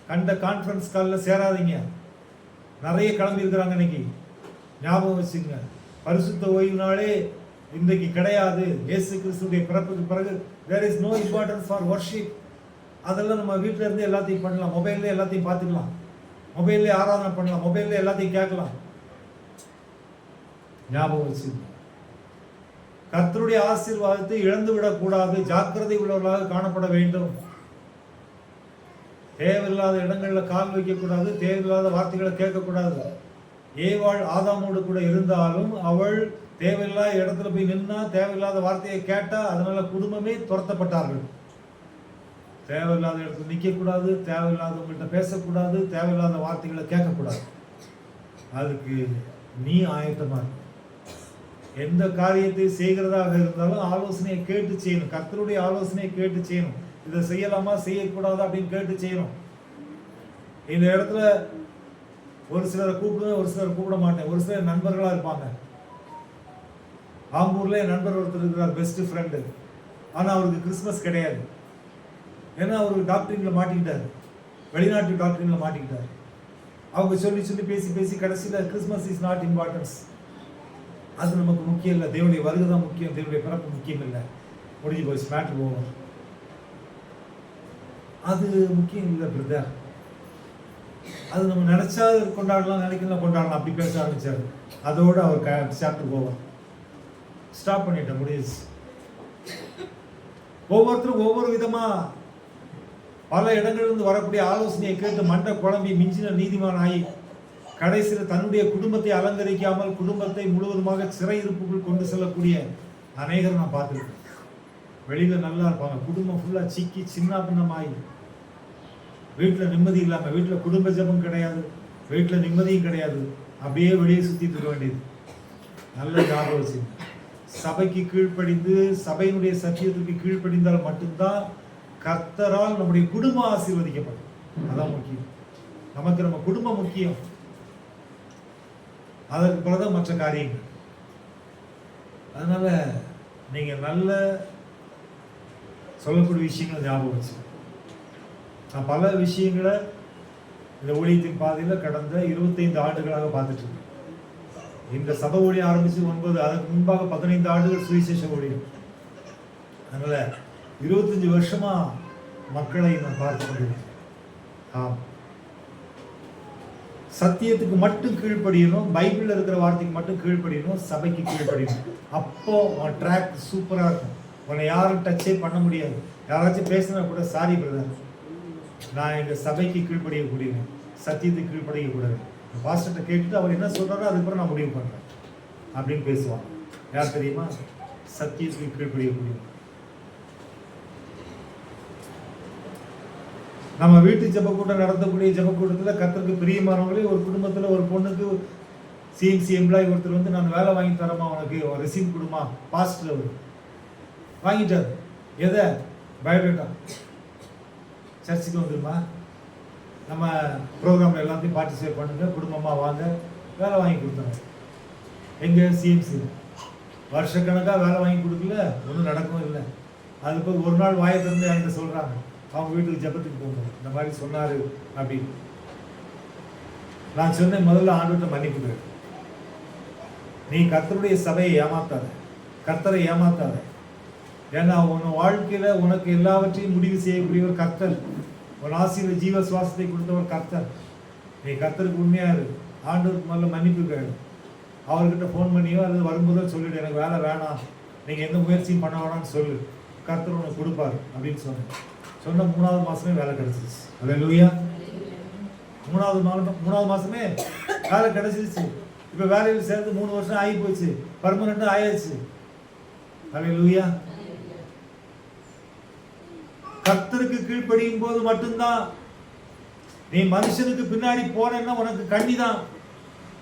கண்ட கான்ஃபரன்ஸ் காலில் சேராதீங்க. நிறைய கிளம்பி இருக்கிறாங்க இன்னைக்கு. ஞாபகம் வச்சுங்க, பரிசுத்த ஓய்வு நாளே இன்றைக்கு கிடையாது. இயேசு கிறிஸ்துடைய பிறப்புக்கு பிறகு there is no importance for worship. அதெல்லாம் நம்ம வீட்டில் இருந்து எல்லாத்தையும் பண்ணலாம். மொபைல்ல எல்லாத்தையும் பார்த்துக்கலாம், மொபைல்ல ஆராதனை பண்ணலாம், மொபைல்ல எல்லாத்தையும் கேட்கலாம். ஞாபகம் வச்சுங்க, கர்த்தருடைய ஆசீர்வாதத்தை இழந்து விடக்கூடாது. ஜாக்கிரதை உள்ளவர்களாக காணப்பட வேண்டும். தேவையில்லாத இடங்கள்ல கால் வைக்கக்கூடாது, தேவையில்லாத வார்த்தைகளை கேட்கக்கூடாது. ஏவாள் ஆதாமோடு கூட இருந்தாலும் அவள் தேவையில்லாத இடத்துல போய் நின்னா, தேவையில்லாத வார்த்தையை கேட்டா, அதனால குடும்பமே துரத்தப்பட்டார்கள். தேவையில்லாத இடத்துல நிற்கக்கூடாது, தேவையில்லாதவங்கள்ட்ட பேசக்கூடாது, தேவையில்லாத வார்த்தைகளை கேட்கக்கூடாது. அதுக்கு நீ ஆயத்தமா இரு. எந்த காரியத்தை செய்கிறதாக இருந்தாலும் ஆலோசனையை கேட்டு செய்யணும். கர்த்தருடைய ஆலோசனையை கேட்டு செய்யணும். இதை செய்யலாமா செய்யக்கூடாதா அப்படின்னு கேட்டு செய்யணும். இந்த இடத்துல ஒரு சிலரை கூப்பிடுவேன், ஒரு சிலரை கூப்பிட மாட்டேன். ஒரு சிலர் நண்பர்களா இருப்பாங்க. ஆம்பூர்ல என் நண்பர் ஒருத்தர் இருக்கிறார், பெஸ்ட் ஃப்ரெண்டு. ஆனா அவருக்கு கிறிஸ்மஸ் கிடையாது. ஏன்னா அவருக்கு டாக்டரின்ல மாட்டிக்கிட்டாரு, வெளிநாட்டு டாக்டரின்ல மாட்டிக்கிட்டாரு. அவங்க சொல்லி சொல்லி பேசி பேசி கடைசியில் கிறிஸ்மஸ் இஸ் நாட் இம்பார்ட்டன்ஸ். அது நமக்கு முக்கியம் இல்லை. தேவனுடைய வருகை தான் முக்கியம், தேவனுடைய பிறப்பு முக்கியம் இல்லை. முடிஞ்சு போய் மேட்ரு போவோம், அது முக்கியம் இல்லை பிரதர். அது நம்ம நினைச்சா கொண்டாடலாம், நினைக்கலாம் கொண்டாடலாம். அப்படி பேச ஆரம்பிச்சாரு. அதோட அவர் சாப்பிட்டு போவார். ஸ்டாப் பண்ணிட்டேன், முடியுது. ஒவ்வொருத்தரும் ஒவ்வொரு விதமா பல இடங்களிலிருந்து வரக்கூடிய ஆலோசனையை கேட்டு மண்டை குழம்பி மிஞ்சின நீதிமான் ஆகி கடைசியில் தன்னுடைய குடும்பத்தை அலங்கரிக்காமல் குடும்பத்தை முழுவதுமாக சிறையிருப்புக்குள் கொண்டு செல்லக்கூடிய அநேகர் நான் பார்த்துருக்கேன். வெளியில நல்லா இருப்பாங்க, குடும்பம் ஃபுல்லா சிக்கி சின்ன பின்னமாகி, வீட்டில் நிம்மதி இல்லாமல், வீட்டில் குடும்ப ஜபம் கிடையாது, வீட்டில் நிம்மதியும் கிடையாது. அப்படியே வெளியே சுத்திட்டு இருக்க வேண்டியது. நல்ல ஞாபகம் வச்சு, சபைக்கு கீழ்ப்படிந்து சபையினுடைய சத்தியத்துக்கு கீழ்ப்படிந்தால் மட்டும்தான் கர்த்தரால் நம்முடைய குடும்பம் ஆசீர்வதிக்கப்படும். அதான் முக்கியம். நமக்கு நம்ம குடும்பம் முக்கியம், அதற்கு பிறகுதான் மற்ற காரியங்கள். அதனால நீங்க நல்ல சொல்லக்கூடிய விஷயங்களை ஞாபகம் வச்சு, நான் பல விஷயங்களை இந்த ஊழியத்தின் பாதையில் கடந்த 25 ஆண்டுகளாக பார்த்துட்டு இருக்கேன். இந்த சபை ஊழியம் ஆரம்பிச்சு 9, அதற்கு முன்பாக 15 ஆண்டுகள் சுவிசேஷ ஊழியம். அதனால 25 வருஷமா மக்களை நான் பார்த்து கொண்டிருக்கேன். ஆம், சத்தியத்துக்கு மட்டும் கீழ்ப்படியணும், பைபிள்ல இருக்கிற வார்த்தைக்கு மட்டும் கீழ்ப்படியணும், சபைக்கு கீழ்ப்படியணும். அப்போ உன் ட்ராக் சூப்பரா இருக்கும். உன்னை யாரும் டச்சே பண்ண முடியாது. யாராச்சும் பேசினா கூட சாரி பிரதர், நான் எங்க சபைக்கு கீழ்ப்படியக்கூடியவன், சத்தியத்துக்கு கீழ்ப்படியக்கூடாது. பாஸ்டர்கிட்ட கேட்டுட்டு அவர் என்ன சொல்றாரோ அதுக்கப்புறம் நான் முடிவு பண்றேன் அப்படின்னு பேசுவாங்க. யார் தெரியுமா? சத்தியத்துக்கு கீழ்ப்படியக்கூடியவன். நம்ம வீட்டு ஜெபக்கூட்டம் நடத்தக்கூடிய ஜெபக்கூட்டத்தில் கர்த்தருக்கு பிரியமானவங்களே, ஒரு குடும்பத்தில் ஒரு பொண்ணுக்கு சிஎம்சி எம்ப்ளாயி ஒருத்தர் வந்து நான் வேலை வாங்கி தரமா, உனக்கு ஒரு ரெசியூம் கொடுமா, பாஸ்டர் அவர் வாங்கிட்டார். எதை? பயோடேட்டா. சர்ச்சுக்கு வந்துருமா, நம்ம ப்ரோக்ராம் எல்லாத்தையும் பார்ட்டிசிபேட் பண்ணுங்க, குடும்பமாக வாங்க, வேலை வாங்கி கொடுத்தாங்க. எங்கே? சிஎம்சி. வருஷக்கணக்காக வேலை வாங்கி கொடுக்கல, ஒன்றும் நடக்கவும் இல்லை. அதுக்கு ஒரு நாள் வாயை திறந்து என்கிட்ட சொல்கிறாங்க, அவங்க வீட்டுக்கு ஜெபத்துக்கு போகணும், இந்த மாதிரி சொன்னார் அப்படின்னு. நான் சொன்னேன், முதல்ல ஆண்டவர்கிட்ட மன்னிப்பு கேளு. நீ கர்த்தருடைய சபையை ஏமாத்தாத, கர்த்தரை ஏமாத்தாத. ஏன்னா உன் வாழ்க்கையில் உனக்கு எல்லாவற்றையும் முடிவு செய்யக்கூடியவர் கர்த்தர். உன் ஆசீர்வாத ஜீவ சுவாசத்தை கொடுத்தவர் கர்த்தர். நீ கர்த்தருக்கு உண்மையாக இரு. ஆண்டவருக்கு முதல்ல மன்னிப்பு கேளு. அவர்கிட்ட ஃபோன் பண்ணியோ அல்லது வரும்போதோ சொல்லிவிடு, எனக்கு வேலை வேணாம், நீங்கள் எந்த முயற்சியும் பண்ண வேணாம்னு சொல்லு, கர்த்தர் உனக்கு கொடுப்பாரு அப்படின்னு சொன்னேன். சொன்ன 3வது மாதமே வேலை கிடைச்சிருச்சு. அல்லேலூயா. 3வது மாதமே வேலை கிடைச்சிருச்சு. இப்போ வேலையில் சேர்ந்து 3 வருஷம் ஆகி போச்சு, பர்மனெண்ட்டாக ஆயாச்சு. அல்லேலூயா. கர்த்தருக்கு கீழ்ப்படியும் போது மட்டும்தான். நீ மனுஷனுக்கு பின்னாடி போனேன்னா உனக்கு கண்ணிதான்.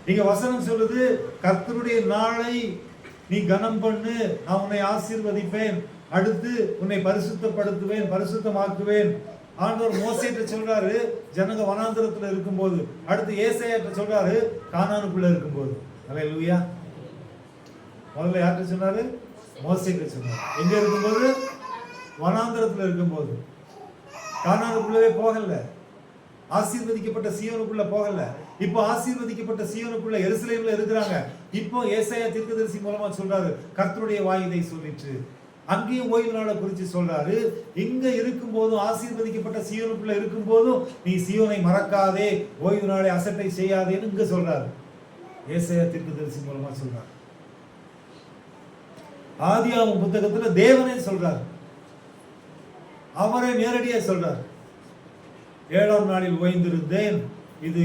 நீங்க வசனம் சொல்லுது, கர்த்தருடைய நாளை நீ கனம் பண்ணு, நான் உன்னை ஆசீர்வதிப்பேன், அடுத்து உன்னை பரிசுத்தப்படுத்துவேன், பரிசுத்தமாக்குவேன். ஆண்டவர் மோசேட்ட சொல்றாரு ஜனங்க வனாந்தரத்துல இருக்கும்போது, அடுத்து ஏசாயாட்ட சொல்றாரு கானானுக்குள்ள இருக்கும்போது. அல்லேலூயா. முதல்ல யார்கிட்ட சொன்னாரு? மோசேட்ட சொன்னாரு. எங்க இருக்கும்போது? வனாந்தரத்துல இருக்கும்போது. கானானுக்குள்ளவே போகல, ஆசீர்வதிக்கப்பட்ட சீயோனுக்குள்ள போகல. இப்போ ஆசீர்வதிக்கப்பட்ட சீயோனுக்குள்ள எருசலேம்ல இருக்கிறாங்க. இப்போ ஏசாயா தீர்க்கதரிசி மூலமா சொல்றாரு, கர்த்தருடைய வாய் இதை சொல்லிட்டு. அங்கேயும் ஓய்வு நாளை குறித்து சொல்றாரு. இங்க இருக்கும் போதும், ஆசீர்வதிக்கப்பட்ட சீயோனுக்குள்ள இருக்கும் போதும், நீ சீயோனை மறக்காதே, ஓய்வு நாளை அசட்டை செய்யாதேன்னு இங்க சொல்றாரு. ஏசாயா தீர்க்கதரிசி மூலமா சொல்றாரு. ஆதியாகமம் புத்தகத்துல தேவனே சொல்றாரு, அவரே நேரடியாக சொல்றார். 7ஆம் நாளில் ஓய்ந்திருந்தேன், இது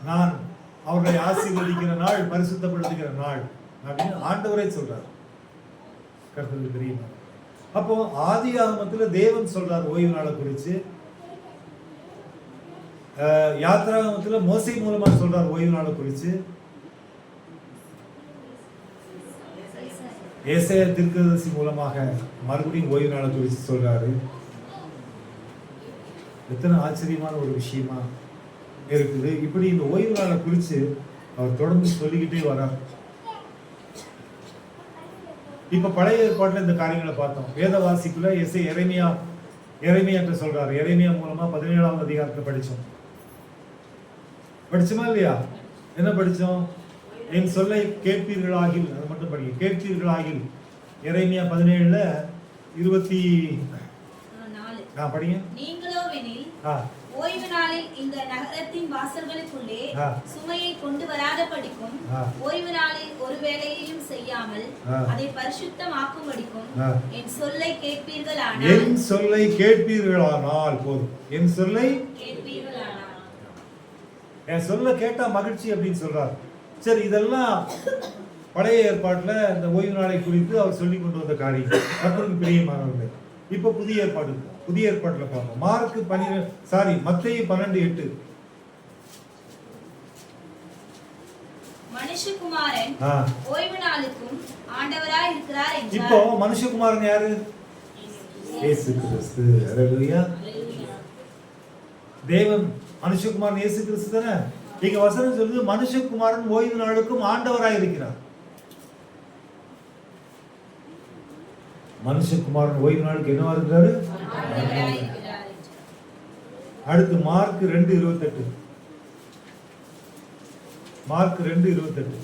நான் அவர்களை ஆசீர்வதிக்கிற நாள், பரிசுத்தப்படுத்துகிற நாள் அப்படின்னு ஆண்டவரே சொல்றார். கர்த்தருக்கு தெரியுமா? அப்போ ஆதியாகமத்துல தேவன் சொல்றார் ஓய்வு நாளை குறித்து. யாத்ராகமத்துல மோசே மூலமா சொல்றார் ஓய்வு நாளை குறித்து. ஏசாயா தீர்க்கதரிசி மூலமாக மறுபடியும் ஓய்வு நாளை குறித்து சொல்றாரு. எத்தனை ஆச்சரியமான ஒரு விஷயமா இருக்குது. இப்படி இந்த ஓய்வு நாளை குறித்து அவர் தொடர்ந்து சொல்லிக்கிட்டே வரார். இப்ப பழைய ஏற்பாட்டுல இந்த காரியங்களை பார்த்தோம். வேத வாசிக்குள்ள எரேமியாட்ட சொல்றாரு. எரேமியா மூலமா 17ஆம் அதிகாரத்தை படிச்சோமா இல்லையா? என்ன படிச்சோம்? என் சொல்லை கேட்பீர்களாகில், அது மட்டும் படிக்க, கேட்பீர்களாகில். எரேமியா 17ல 24 படிங்க. நீங்களோவெனில் ஓய்வு நாளில் இந்த நகரத்தின் வாசல்களுக்குள்ளே சுமையை கொண்டு வராதபடிக்கும், ஓய்வு நாளில் ஒரு வேலையையும் செய்யாமல் அதை பரிசுத்தமாக்கும்படிக்கும் என் சொல்லை கேட்பீர்களானால், என் சொல்லை கேட்பீர்களானால் போதும். என் சொல்லை கேட்பீர்களானால், என் சொல்ல கேட்டா மகிழ்ச்சி அப்படின்னு சொல்றார். சரி, இதெல்லாம் பழைய ஏற்பாட்டுல இந்த ஓய்வு நாளை குறித்து அவர் சொல்லி கொண்டு வந்த காரியம். கர்த்தருக்கு பிரியமானவர்களே, இப்ப புதிய ஏற்பாட்டுல பார்ப்போம். மத்தேயு 12:8. மனுஷகுமாரன் ஓய்வு நாளுக்கும் ஆண்டவராய் இருக்கிறார் என்றார். இப்போ மனுஷகுமாரன் யாரு? இயேசு கிறிஸ்து. ஹல்லேலூயா. தேவன் மனுஷகுமாரன் இயேசு கிறிஸ்து தானே. இங்க வசனம் சொல்லுது மனுஷகுமாரன் ஓய்வு நாளுக்கும் ஆண்டவராய் இருக்கிறார். மனுஷகுமாரன் ஓய்வு நாளுக்கு என்னவா இருக்கிறாரு? ஆண்டவராய் இருக்கிறார். அடுத்து மார்க் 2:28. மார்க் 2:28.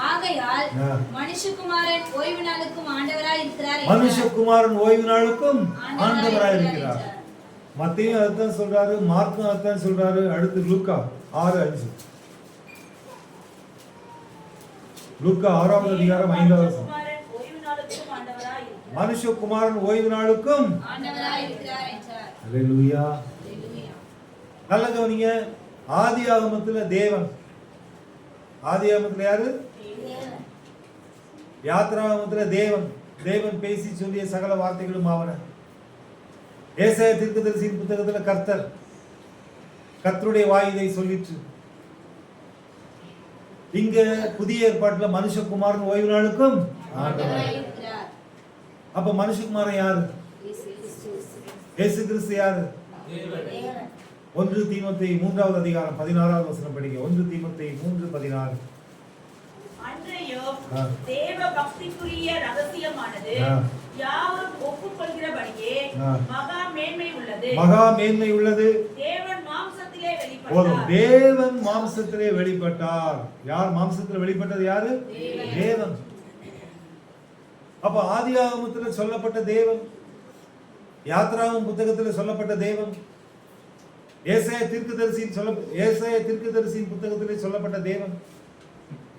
ஆகையால் மனுஷகுமாரன் ஓய்வு நாளுக்கும் ஆண்டவராய் இருக்கிறார். மனுஷகுமாரன் ஓய்வு நாளுக்கும் ஆண்டவராய் இருக்கிறார். மத்தேயு அதான் சொல்றாரு, மார்க்கும் அதான் சொல்றாரு. அடுத்து லூக்கா 6:5. லூக்கா 6வது அதிகாரம் 5வது வசனம். மனுஷகுமாரன் ஓய்வு நாளுக்கும் ஆண்டவராய் இருக்கிறார் என்றார். ஹல்லேலூயா. நல்ல கவனிங்க. ஆதியாகமத்துல தேவன், ஆதியாகமத்துல யாரு? யாத்ராகமத்துல தேவன், தேவன் பேசி சொல்லிய சகல வார்த்தைகளும் ஆவன. ஏசாயா தீர்க்கதரிசியின் புத்தகத்துல கர்த்தர், கர்த்தருடைய வாய் இதை சொல்லிற்று. இங்க புதிய ஏற்பாட்டுல மனுஷகுமாரன் ஓய்வு நாளுக்கும் ஆண்டவராய் இருக்கிறார். அப்ப மனுஷகுமாரன் யாரு? இயேசு கிறிஸ்து யாரு? 1 தீமோத்தேயு 3வது அதிகாரம் 16வது வசனம் படிங்க. 1 தீமோத்தேயு 3:16. அன்றையும் தேவ பக்திக்குரிய ரகசியமானது யாவரும் ஒப்புக்கொள்கிறபடியே மகா மேன்மை உள்ளது. மகா மேன்மை உள்ளது. தேவன் மாம்சத்திலே வெளிப்பட்டார். தேவன் மாம்சத்திலே வெளிப்பட்டார். யார் மாம்சத்திலே வெளிப்பட்டது? யாரு? தேவன். அப்ப ஆதியாகமத்தில் சொல்லப்பட்ட தேவன், யாத்ராகம புத்தகத்தில் சொல்லப்பட்ட தேவன், ஏசாயா தீர்க்கதரிசியின் புத்தகத்திலே சொல்லப்பட்ட தேவன்,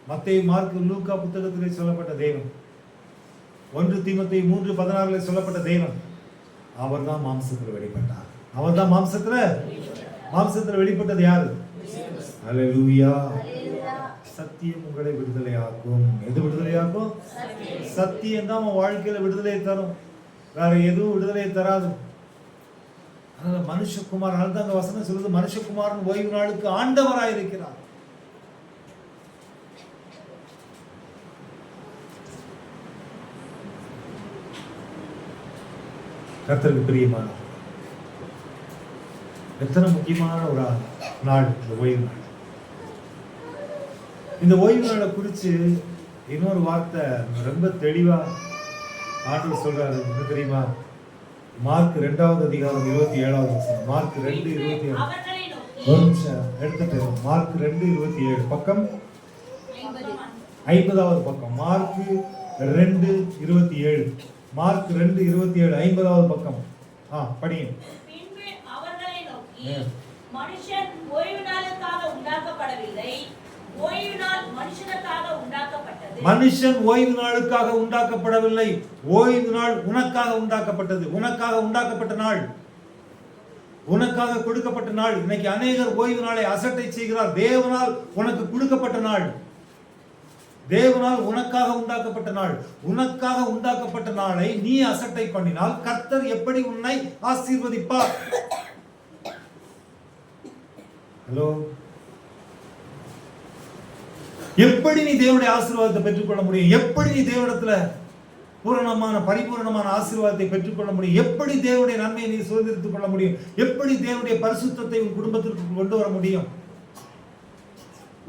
மத்தேயு மார்க்கு லூக்கா புத்தகத்திலே சொல்லப்பட்ட தேவன், 1 தீமோத்தேயு 3:16 சொல்லப்பட்ட தேவன், அவர்தான் மாம்சத்தில் வெளிப்பட்டார். அவர்தான் மாம்சத்தில் வெளிப்பட்டது யாரு? ஹல்லேலூயா. சத்தியம் உங்களை விடுதலையாக்கும். எது விடுதலையாக்கும்? சத்தியம் தான் வாழ்க்கையில விடுதலையை தரும். வேற எதுவும் விடுதலையை தராது. அதனால மனுஷகுமாரன், அதனால அந்த வசனம் சொல்லுது மனுஷகுமாரன் ஓய்வு நாளுக்கு ஆண்டவராய் இருக்கிறார். கர்த்தருக்கு பிரியமான, எத்தனை முக்கியமான ஒரு நாள் இந்த ஓய்வு நாள். இந்த ஓய்வு நாளை குறித்து இன்னொரு வார்த்தை ரொம்ப தெளிவா ஆண்டவர் சொல்றாரு. என்ன தெரியுமா? மார்க் 2வது அதிகாரம் 27வது வசனம். மார்க் 2:27. ஒரு நிமிஷம் எடுத்துட்டு, மார்க் 2:27 பக்கம் 50வது பக்கம். மார்க் 2:27. மார்க் 2:27 50வது பக்கம். படிங்க. பின்பு அவர்களை நோக்கி, மனுஷன் ஓய்வு நாளுக்காக உண்டாக்கப்படவில்லை, ஓய்வு நாள் மனுஷனுக்காக உண்டாக்கப்பட்டது. மனுஷன் ஓய்வு நாளுக்காக உண்டாக்கப்படவில்லை, ஓய்வு நாள் உனக்காக உண்டாக்கப்பட்டது. உனக்காக உண்டாக்கப்பட்ட நாள், உனக்காக கொடுக்கப்பட்ட நாள். இன்னைக்கு அநேகர் ஓய்வு நாளை அசட்டை செய்கிறார். தேவனால் உனக்கு கொடுக்கப்பட்ட நாள், தேவனால் உனக்காக உண்டாக்கப்பட்ட நாள். உனக்காக உண்டாக்கப்பட்ட நாளை நீ அசட்டை பண்ணினால் கர்த்தர் எப்படி உன்னை ஆசீர்வதிப்பார்? ஹலோ, எப்படி நீ தேவனுடைய ஆசீர்வாதத்தை பெற்றுக்கொள்ள முடியும்? எப்படி நீ தேவனிடத்துல பரிபூரணமான ஆசீர்வாதத்தை பெற்றுக்கொள்ள முடியும்? எப்படி தேவனுடைய நன்மையை நீ சுதந்திரித்துக் கொள்ள முடியும்? எப்படி தேவனுடைய பரிசுத்தத்தை உன் குடும்பத்திற்கு கொண்டு வர முடியும்?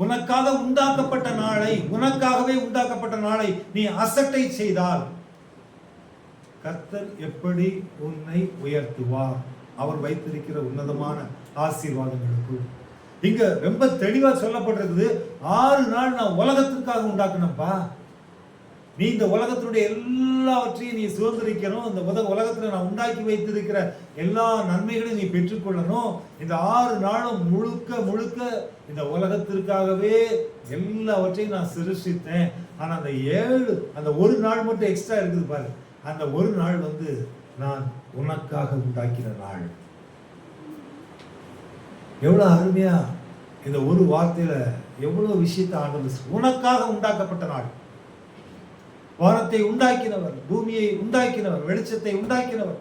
உனக்காக உண்டாக்கப்பட்ட நாளை, உனக்காகவே உண்டாக்கப்பட்ட நாளை நீ அசட்டை செய்தால் கர்த்தர் எப்படி உன்னை உயர்த்துவார்? அவர் வைத்திருக்கிற உன்னதமான ஆசீர்வாதங்களுக்கு இங்க ரொம்ப தெளிவா சொல்லப்பட்டிருக்குது. 6 நாள் நான் உலகத்திற்காக உண்டாக்கணும்ப்பா. நீ இந்த உலகத்தினுடைய எல்லாவற்றையும் நீ சுதந்திரிக்கணும். இந்த உலகத்துல நான் உண்டாக்கி வைத்திருக்கிற எல்லா நன்மைகளையும் நீ பெற்றுக்கொள்ளணும். இந்த 6 நாளும் முழுக்க இந்த உலகத்திற்காகவே எல்லாவற்றையும் நான் சிருஷ்டித்தேன். ஆனா அந்த ஒரு நாள் மட்டும் எக்ஸ்ட்ரா இருக்குது பாரு. அந்த ஒரு நாள் நான் உனக்காக உண்டாக்கின நாள். எவ்வளவு அருமையா இந்த ஒரு வார்த்தையில எவ்வளவு விஷயத்தை ஆண்டவர், உனக்காக உண்டாக்கப்பட்ட நாள். வானத்தை உண்டாக்கினவர், பூமியை உண்டாக்கினவர், வெளிச்சத்தை உண்டாக்கினவர்,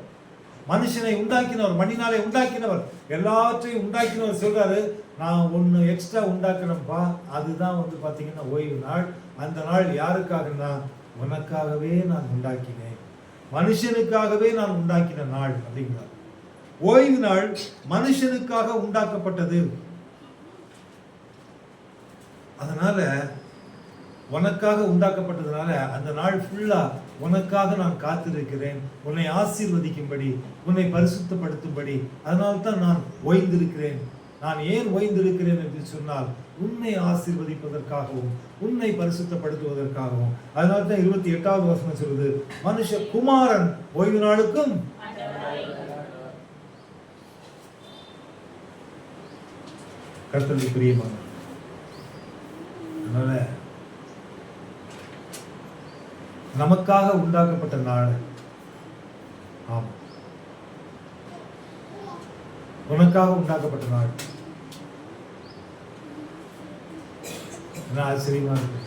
மனுஷனை உண்டாக்கினவர், மண்ணினாலே உண்டாக்கினவர், எல்லாவற்றையும் உண்டாக்கினவர் சொல்றாரு. நான் ஒன்று எக்ஸ்ட்ரா உண்டாக்கணும்ப்பா, அதுதான் வந்து பார்த்தீங்கன்னா ஓய்வு நாள். அந்த நாள் யாருக்காகனா, உனக்காகவே நான் உண்டாக்கினேன், மனுஷனுக்காகவே நான் உண்டாக்கின நாள் அப்படிங்கிறார். ஓய்வு நாள் மனுஷனுக்காக உண்டாக்கப்பட்டது. அதனால உனக்காக உண்டாக்கப்பட்டதுனால அந்த நாள் ஃபுல்லா உனக்காக நான் காத்திருக்கிறேன், உன்னை ஆசீர்வதிக்கும்படி, உன்னை பரிசுத்தப்படுத்தும்படி. அதனால தான் நான் ஓய்ந்திருக்கிறேன். நான் ஏன் ஓய்ந்திருக்கிறேன் என்று சொன்னால் உன்னை ஆசீர்வதிப்பதற்காகவும் உன்னை பரிசுத்தப்படுத்துவதற்காகவும். அதனால தான் 28வது வசனம் சொல்லுது, மனுஷ குமாரன் ஓய்வு நாளுக்கும் கர்த்தருக்கு பிரியமானவர். அதனால நமக்காக உண்டாக்கப்பட்ட நாள். ஆமா, உனக்காக உண்டாக்கப்பட்ட நாள். என்ன ஆச்சரியமா இருக்கு.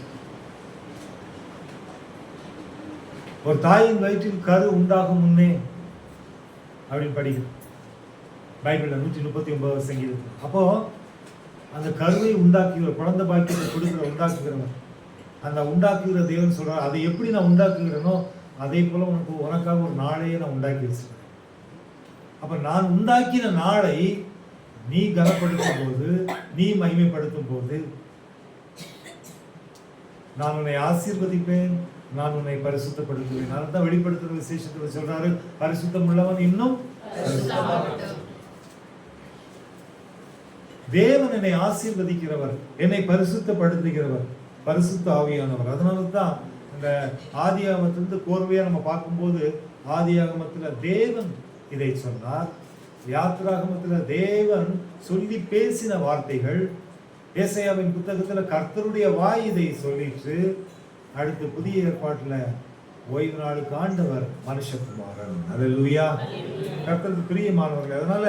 ஒரு தாயின் வயிற்றில் கரு உண்டாகும் முன்னே அப்படின்னு படிக்கிறோம் பைபிள்ல 139 சங்கீதம். அப்போ அந்த கருவை உண்டாக்குகிற, குழந்தை பாக்கியத்தை கொடுக்கிற உண்டாக்குகிறவர், அந்த உண்டாக்குகிற தேவன் சொல்றார், அதை எப்படி நான் உண்டாக்குகிறேனோ அதே போல உனக்காக ஒரு நாளையே நான் உண்டாக்கி வச்சிருக்கேன். அப்ப நான் உண்டாக்கின நாளை நீ கனப்படுத்தும் போது, நீ மகிமைப்படுத்தும் போது, நான் உன்னை ஆசீர்வதிப்பேன், நான் உன்னை பரிசுத்தப்படுத்துவேன். அதான் வெளிப்படுத்துற விசேஷத்துல சொல்றாரு, பரிசுத்தம் உள்ளவன் இன்னும் தேவன் என்னை ஆசீர்வதிக்கிறவர், என்னை பரிசுத்தப்படுத்துகிறவர், பரிசுத்த ஆவியானவர். அதனால தான் இந்த ஆதியாகமத்திலிருந்து கோர்வையா நம்ம பார்க்கும்போது, ஆதியாகமத்துல தேவன் இதை சொன்னார், யாத்திராகமத்துல தேவன் சொல்லி பேசின வார்த்தைகள், ஏசாயாவின் புத்தகத்துல கர்த்தருடைய வாய் இதை சொல்லிட்டு, அடுத்து புதிய ஏற்பாட்டுல ஓய்வு நாளுக்கு ஆண்டவர் மனுஷகுமாரன். அல்லேலூயா, கர்த்தருக்கு பிரியமானவர்கள். அதனால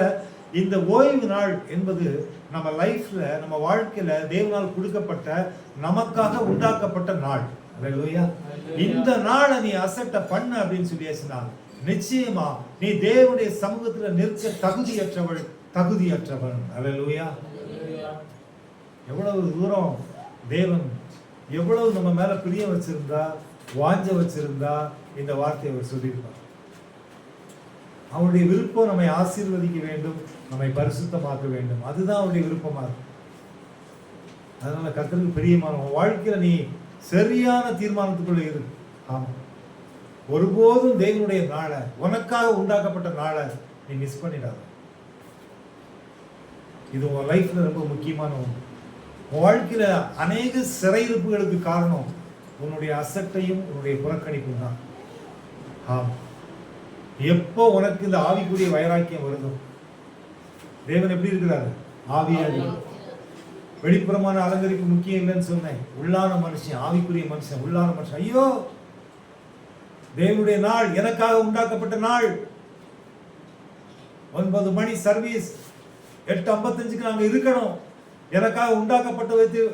இந்த ஓய்வு நாள் என்பது நம்ம லைஃப்ல, நம்ம வாழ்க்கையில தேவனால் கொடுக்கப்பட்ட, நமக்காக உண்டாக்கப்பட்ட நாள். அல்லேலூயா. இந்த நாளை நீ அசட்ட பண்ண அப்படின்னு சொல்லியாச்சுன்னா நிச்சயமா நீ தேவனுடைய சமூகத்துல நிற்க தகுதியற்றவள், தகுதியற்றவன். அல்லேலூயா. எவ்வளவு தூரம் தேவன் எவ்வளவு நம்ம மேல பிரியம் வச்சிருந்தா, வாஞ்ச வச்சிருந்தா இந்த வார்த்தையை அவர் சொல்லியிருப்பார். அவருடைய விருப்பம் நம்மை ஆசீர்வதிக்க வேண்டும், நம்மை பரிசுத்தமாக்க வேண்டும். அதுதான் அவருடைய விருப்பமா இருக்கு. அதனால கர்த்தருக்கு பிரியமான வாழ்க்கையில நீ சரியான தீர்மானத்துக்குள்ள இரு. ஆமா, ஒருபோதும் தேவனுடைய நாளை, உனக்காக உண்டாக்கப்பட்ட நாளை நீ மிஸ் பண்ணிடாத. இது உன் லைஃப்ல ரொம்ப முக்கியமான ஒன்று. உன் வாழ்க்கையில அநேக சிறையிருப்புகளுக்கு காரணம் உன்னுடைய அசட்டையும் உன்னுடைய புறக்கணிப்பும் தான். ஆமா, எப்போ உனக்கு இந்த ஆவிக்குரிய வைராக்கியம் வருதோ, தேவன் எப்படி இருக்கிறாரு? ஆவியாக. வெளிப்புறமான அலங்கரிப்பு முக்கியம் இல்லைன்னு சொன்னேன். உள்ளான மனுஷன், ஆவிக்குரிய மனுஷன், உள்ளான மனுஷன். ஐயோ, தேவனுடைய நாள் எனக்காக உண்டாக்கப்பட்ட நாள். 9 மணி சர்வீஸ், 8:55க்கு நாங்க இருக்கணும். எனக்காக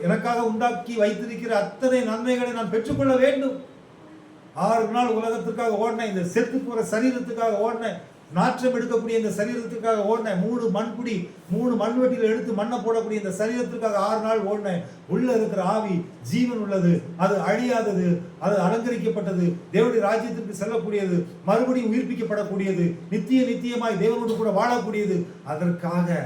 எனக்காக உண்டாக்கி வைத்திருக்கிற அத்தனை நன்மைகளை நான் பெற்றுக்கொள்ள வேண்டும். 6 நாள் உலகத்துக்காக ஓடினேன், இந்த செத்து போற சரீரத்துக்காக ஓடினேன், நாற்றம் எடுக்கக்கூடிய இந்த சரீரத்துக்காக ஓடினேன், 3 மண்புடி 3 மண்வெட்டியில் எடுத்து மண்ணை போடக்கூடிய இந்த சரீரத்துக்காக 6 நாள் ஓடினேன். உள்ள இருக்கிற ஆவி ஜீவன் உள்ளது, அது அழியாதது, அது அலங்கரிக்கப்பட்டது, தேவனுடைய ராஜ்யத்திற்கு செல்லக்கூடியது, மறுபடியும் உயிர்ப்பிக்கப்படக்கூடியது, நித்தியமாய் தேவனோடு கூட வாழக்கூடியது. அதற்காக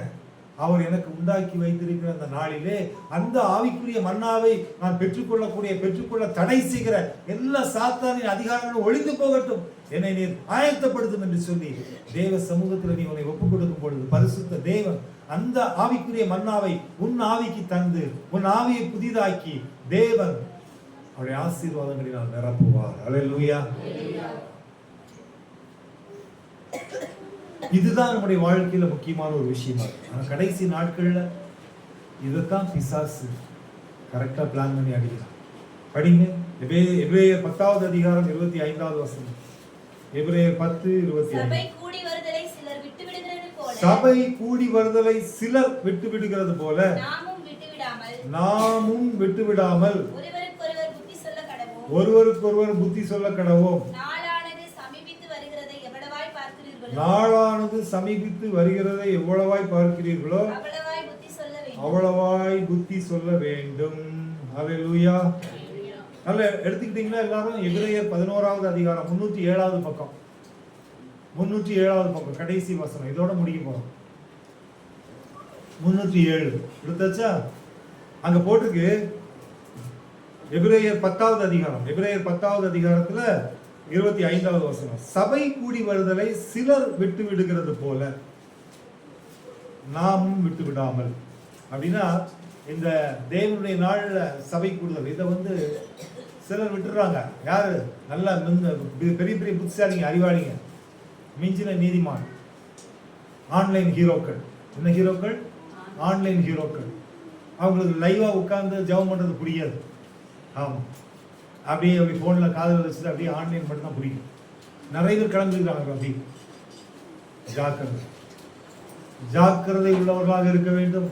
அவர் எனக்கு உண்டாக்கி வைத்திருக்கிற அந்த நாளிலே அந்த ஆவிக்குரிய மன்னாவை நான் பெற்றுக்கொள்ள தடை செய்கிற எல்லா சாத்தானின் அதிகாரங்களும் ஒழிந்து போகட்டும், என்னை நீர் ஆயத்தப்படுத்தும் என்று சொல்லி தேவ சமூகத்தில் நீ உன்னை ஒப்புக் கொடுக்கும் பொழுது, பரிசுத்த தேவன் அந்த ஆவிக்குரிய மன்னாவை உன் ஆவிக்கு தந்து, உன் ஆவியை புதிதாக்கி தேவன் அவருடைய ஆசீர்வாதங்களினால் நிரப்புவார். அல்லேலூயா. இதுதான் நம்முடைய வாழ்க்கையில முக்கியமான ஒரு விஷயமா இருக்கு. ஆனா கடைசி நாட்கள்ல இதைத்தான் பிசாசு கரெக்டா பிளான் பண்ணி அடிக்கிறான். படிங்க எபிரேயர் 10வது அதிகாரம் 25வது வசனம். எபிரேயர் 10:25. சபை கூடி வருதலை சிலர் விட்டு விடுகிறது போல நாமும் விட்டுவிடாமல் ஒருவருக்கொருவர் புத்தி சொல்ல கடவோம். நாளானது சமீபித்து வருகிறதை எவ்வளவாய் பார்க்கிறீர்களோ அவ்வளவாய் புத்தி சொல்ல வேண்டும். ஹல்லேலூயா. நல்ல எடுத்துக்கிட்டீங்களா எல்லாரும்? எபிரேயர் 11வது அதிகாரம் 307வது பக்கம், 307வது பக்கம் கடைசி வசனம். இதோட முடிக்க போறோம். 307 எடுத்தாச்சா? அங்க போட்டிருக்கு எபிரேயர் 10வது அதிகாரம். எபிரேயர் 10வது அதிகாரத்துல 25வது வசனம். சபை கூடி வருதலை சிலர் விட்டு விடுகிறது போல நாமும் விட்டு விடாமல். அப்படின்னா இந்த தேவனுடைய நாள்ல சபை கூடுதல் இதை சிலர் விட்டுறாங்க. யாரு? நல்ல பெரிய பெரிய புத்திசாலிங்க, அறிவாளிங்க, மிஞ்சின நீதிமான், ஆன்லைன் ஹீரோக்கள். என்ன ஹீரோக்கள்? ஆன்லைன் ஹீரோக்கள். அவங்களுக்கு லைவா உட்கார்ந்து ஜெபம் பண்றது பிடிக்காது. ஆமா, அப்படி போன்ல காதல் வச்சுட்டு அப்படியே ஆன்லைன் மட்டும் தான் பிடிக்கும். நிறைய பேர் கிளம்பிருக்காங்க. அப்படி ஜாக்கிரதை உள்ளவர்களாக இருக்க வேண்டும்.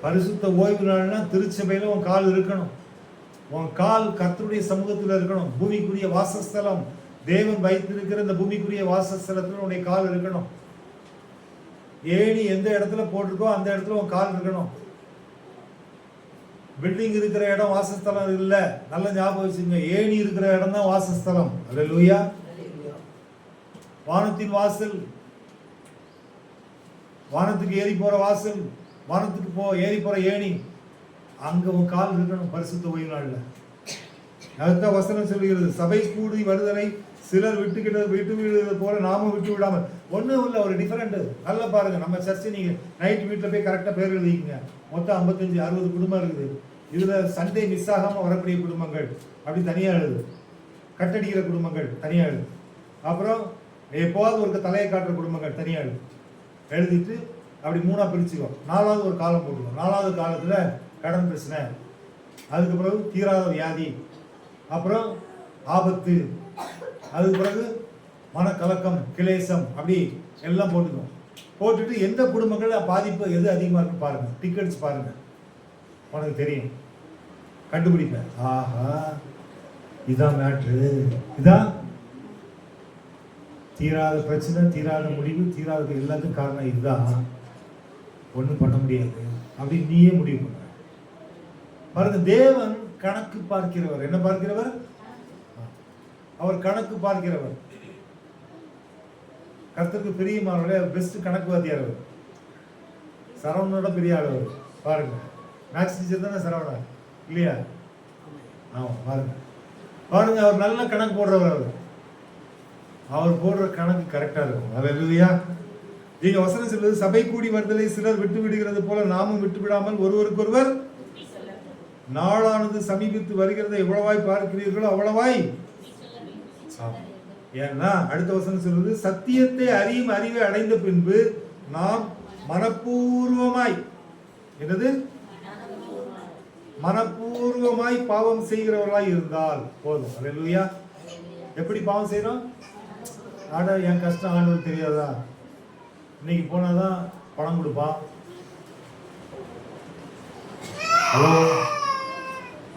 பரிசுத்த ஓய்வு நாள்னா திருச்சபையில உன் கால் இருக்கணும். உன் கால் கர்த்தருடைய சமூகத்தில் இருக்கணும். பூமிக்குரிய வாசஸ்தலம், தேவன் வைத்திருக்கிற இந்த பூமிக்குரிய வாசஸ்தலத்தில் உன்னுடைய கால் இருக்கணும். ஏணி எந்த இடத்துல போட்டிருக்கோ அந்த இடத்துல உன் கால் இருக்கணும். பில்டிங் இருக்கிற இடம் வாசஸ்தலம் இல்ல. நல்ல ஞாபகம் வச்சுங்க. ஏணி இருக்கிற இடம் தான் வாசஸ்தலம். அல்லேலூயா. வானத்தின் வாசல், வானத்துக்கு ஏறி போற வாசல், வானத்துக்கு ஏறி போற ஏணி, அங்க உன் கால் இருக்கணும் பரிசுத்த ஓய்வு நாள்ல. அடுத்த வசனம் சொல்லுகிறது, சபை கூடி வருதலை சிலர் விட்டு விடுவது போல நாமும் விட்டு விடாமல். ஒன்றும் இல்லை, ஒரு டிஃபரெண்ட். நல்லா பாருங்க, நம்ம சர்ச்சை நீங்க நைட் வீட்டில் போய் கரெக்டாக பேர் எழுதிக்கங்க. மொத்தம் 55-60 குடும்பம் இருக்குது. இதுல சண்டே மிஸ் ஆகாம வரக்கூடிய குடும்பங்கள் அப்படி தனியா எழுது. கட்டடிக்கிற குடும்பங்கள் தனியா எழுது. அப்புறம் எப்போவாது ஒரு தலையை காட்டுற குடும்பங்கள் தனியா எழுது. எழுதிட்டு அப்படி 3ஆ பிரிச்சுக்கோ. 4வது ஒரு காலம் போட்டுக்கோ. 4வது காலத்துல கடன் பிரச்சனை, அதுக்கு பிறகு தீராத வியாதி, அப்புறம் ஆபத்து, அதுக்கு பிறகு மனக்கலக்கம், கிளேசம், அப்படி எல்லாம் போட்டுக்கோ. போட்டுட்டு எந்த குடும்பங்கள் பாதிப்பு எது அதிகமாக இருக்கு பாருங்க. டிக்கெட்ஸ் பாருங்க, உனக்கு தெரியும், கண்டுபிடிப்பேன். ஆஹா, இதான் மேட்ரு. இதான் தீராத பிரச்சனை, தீராத முடிவு, தீராத எல்லாத்துக்கும் காரணம் இதுதான். ஒன்றும் பண்ண முடியாது அப்படின்னு நீயே முடிவு பண்ண பாருங்க. தேவன் கணக்கு பார்க்கிறவர். என்ன பார்க்கிறவர்? அவர் கணக்கு பார்க்கிறவர். கர்த்தருக்கு பிரியமானவர்களே, பெஸ்ட் கணக்கு வாத்தியார் அவர். சரவணனோட பெரிய ஆளவர். பாருங்க, மேக்ஸ் டீச்சர் தானே சரவணா, இல்லையா? ஆமா, பாருங்க பாருங்க, அவர் நல்ல கணக்கு போடுறவர். அவர் போடுற கணக்கு கரெக்டா இருக்கும். அல்லேலூயா. நீங்க வசனம் சொல்வது, சபை கூடி வருதலை சிலர் விட்டு விடுகிறது போல நாமும் விட்டு விடாமல் ஒருவருக்கொருவர் நாளானது சமீபித்து வருகிறதை எவ்வளவாய் பார்க்கிறீர்களோ அவ்வளவாய். ஏன்னா அடுத்த வசனம் சொல்வது, சத்தியத்தை அறியும் அறிவை அடைந்த பின்பு நாம் மனப்பூர்வமாய், என்னது, மனப்பூர்வமாய் பாவம் செய்கிறவர்களாய் இருந்தால் போதும். அல்லேலூயா. எப்படி பாவம் செய்யறோம்? என் கஷ்டம் ஆண்டவருக்கு தெரியாதா? இன்னைக்கு போனாதான் பணம் கொடுப்பான். ஹலோ,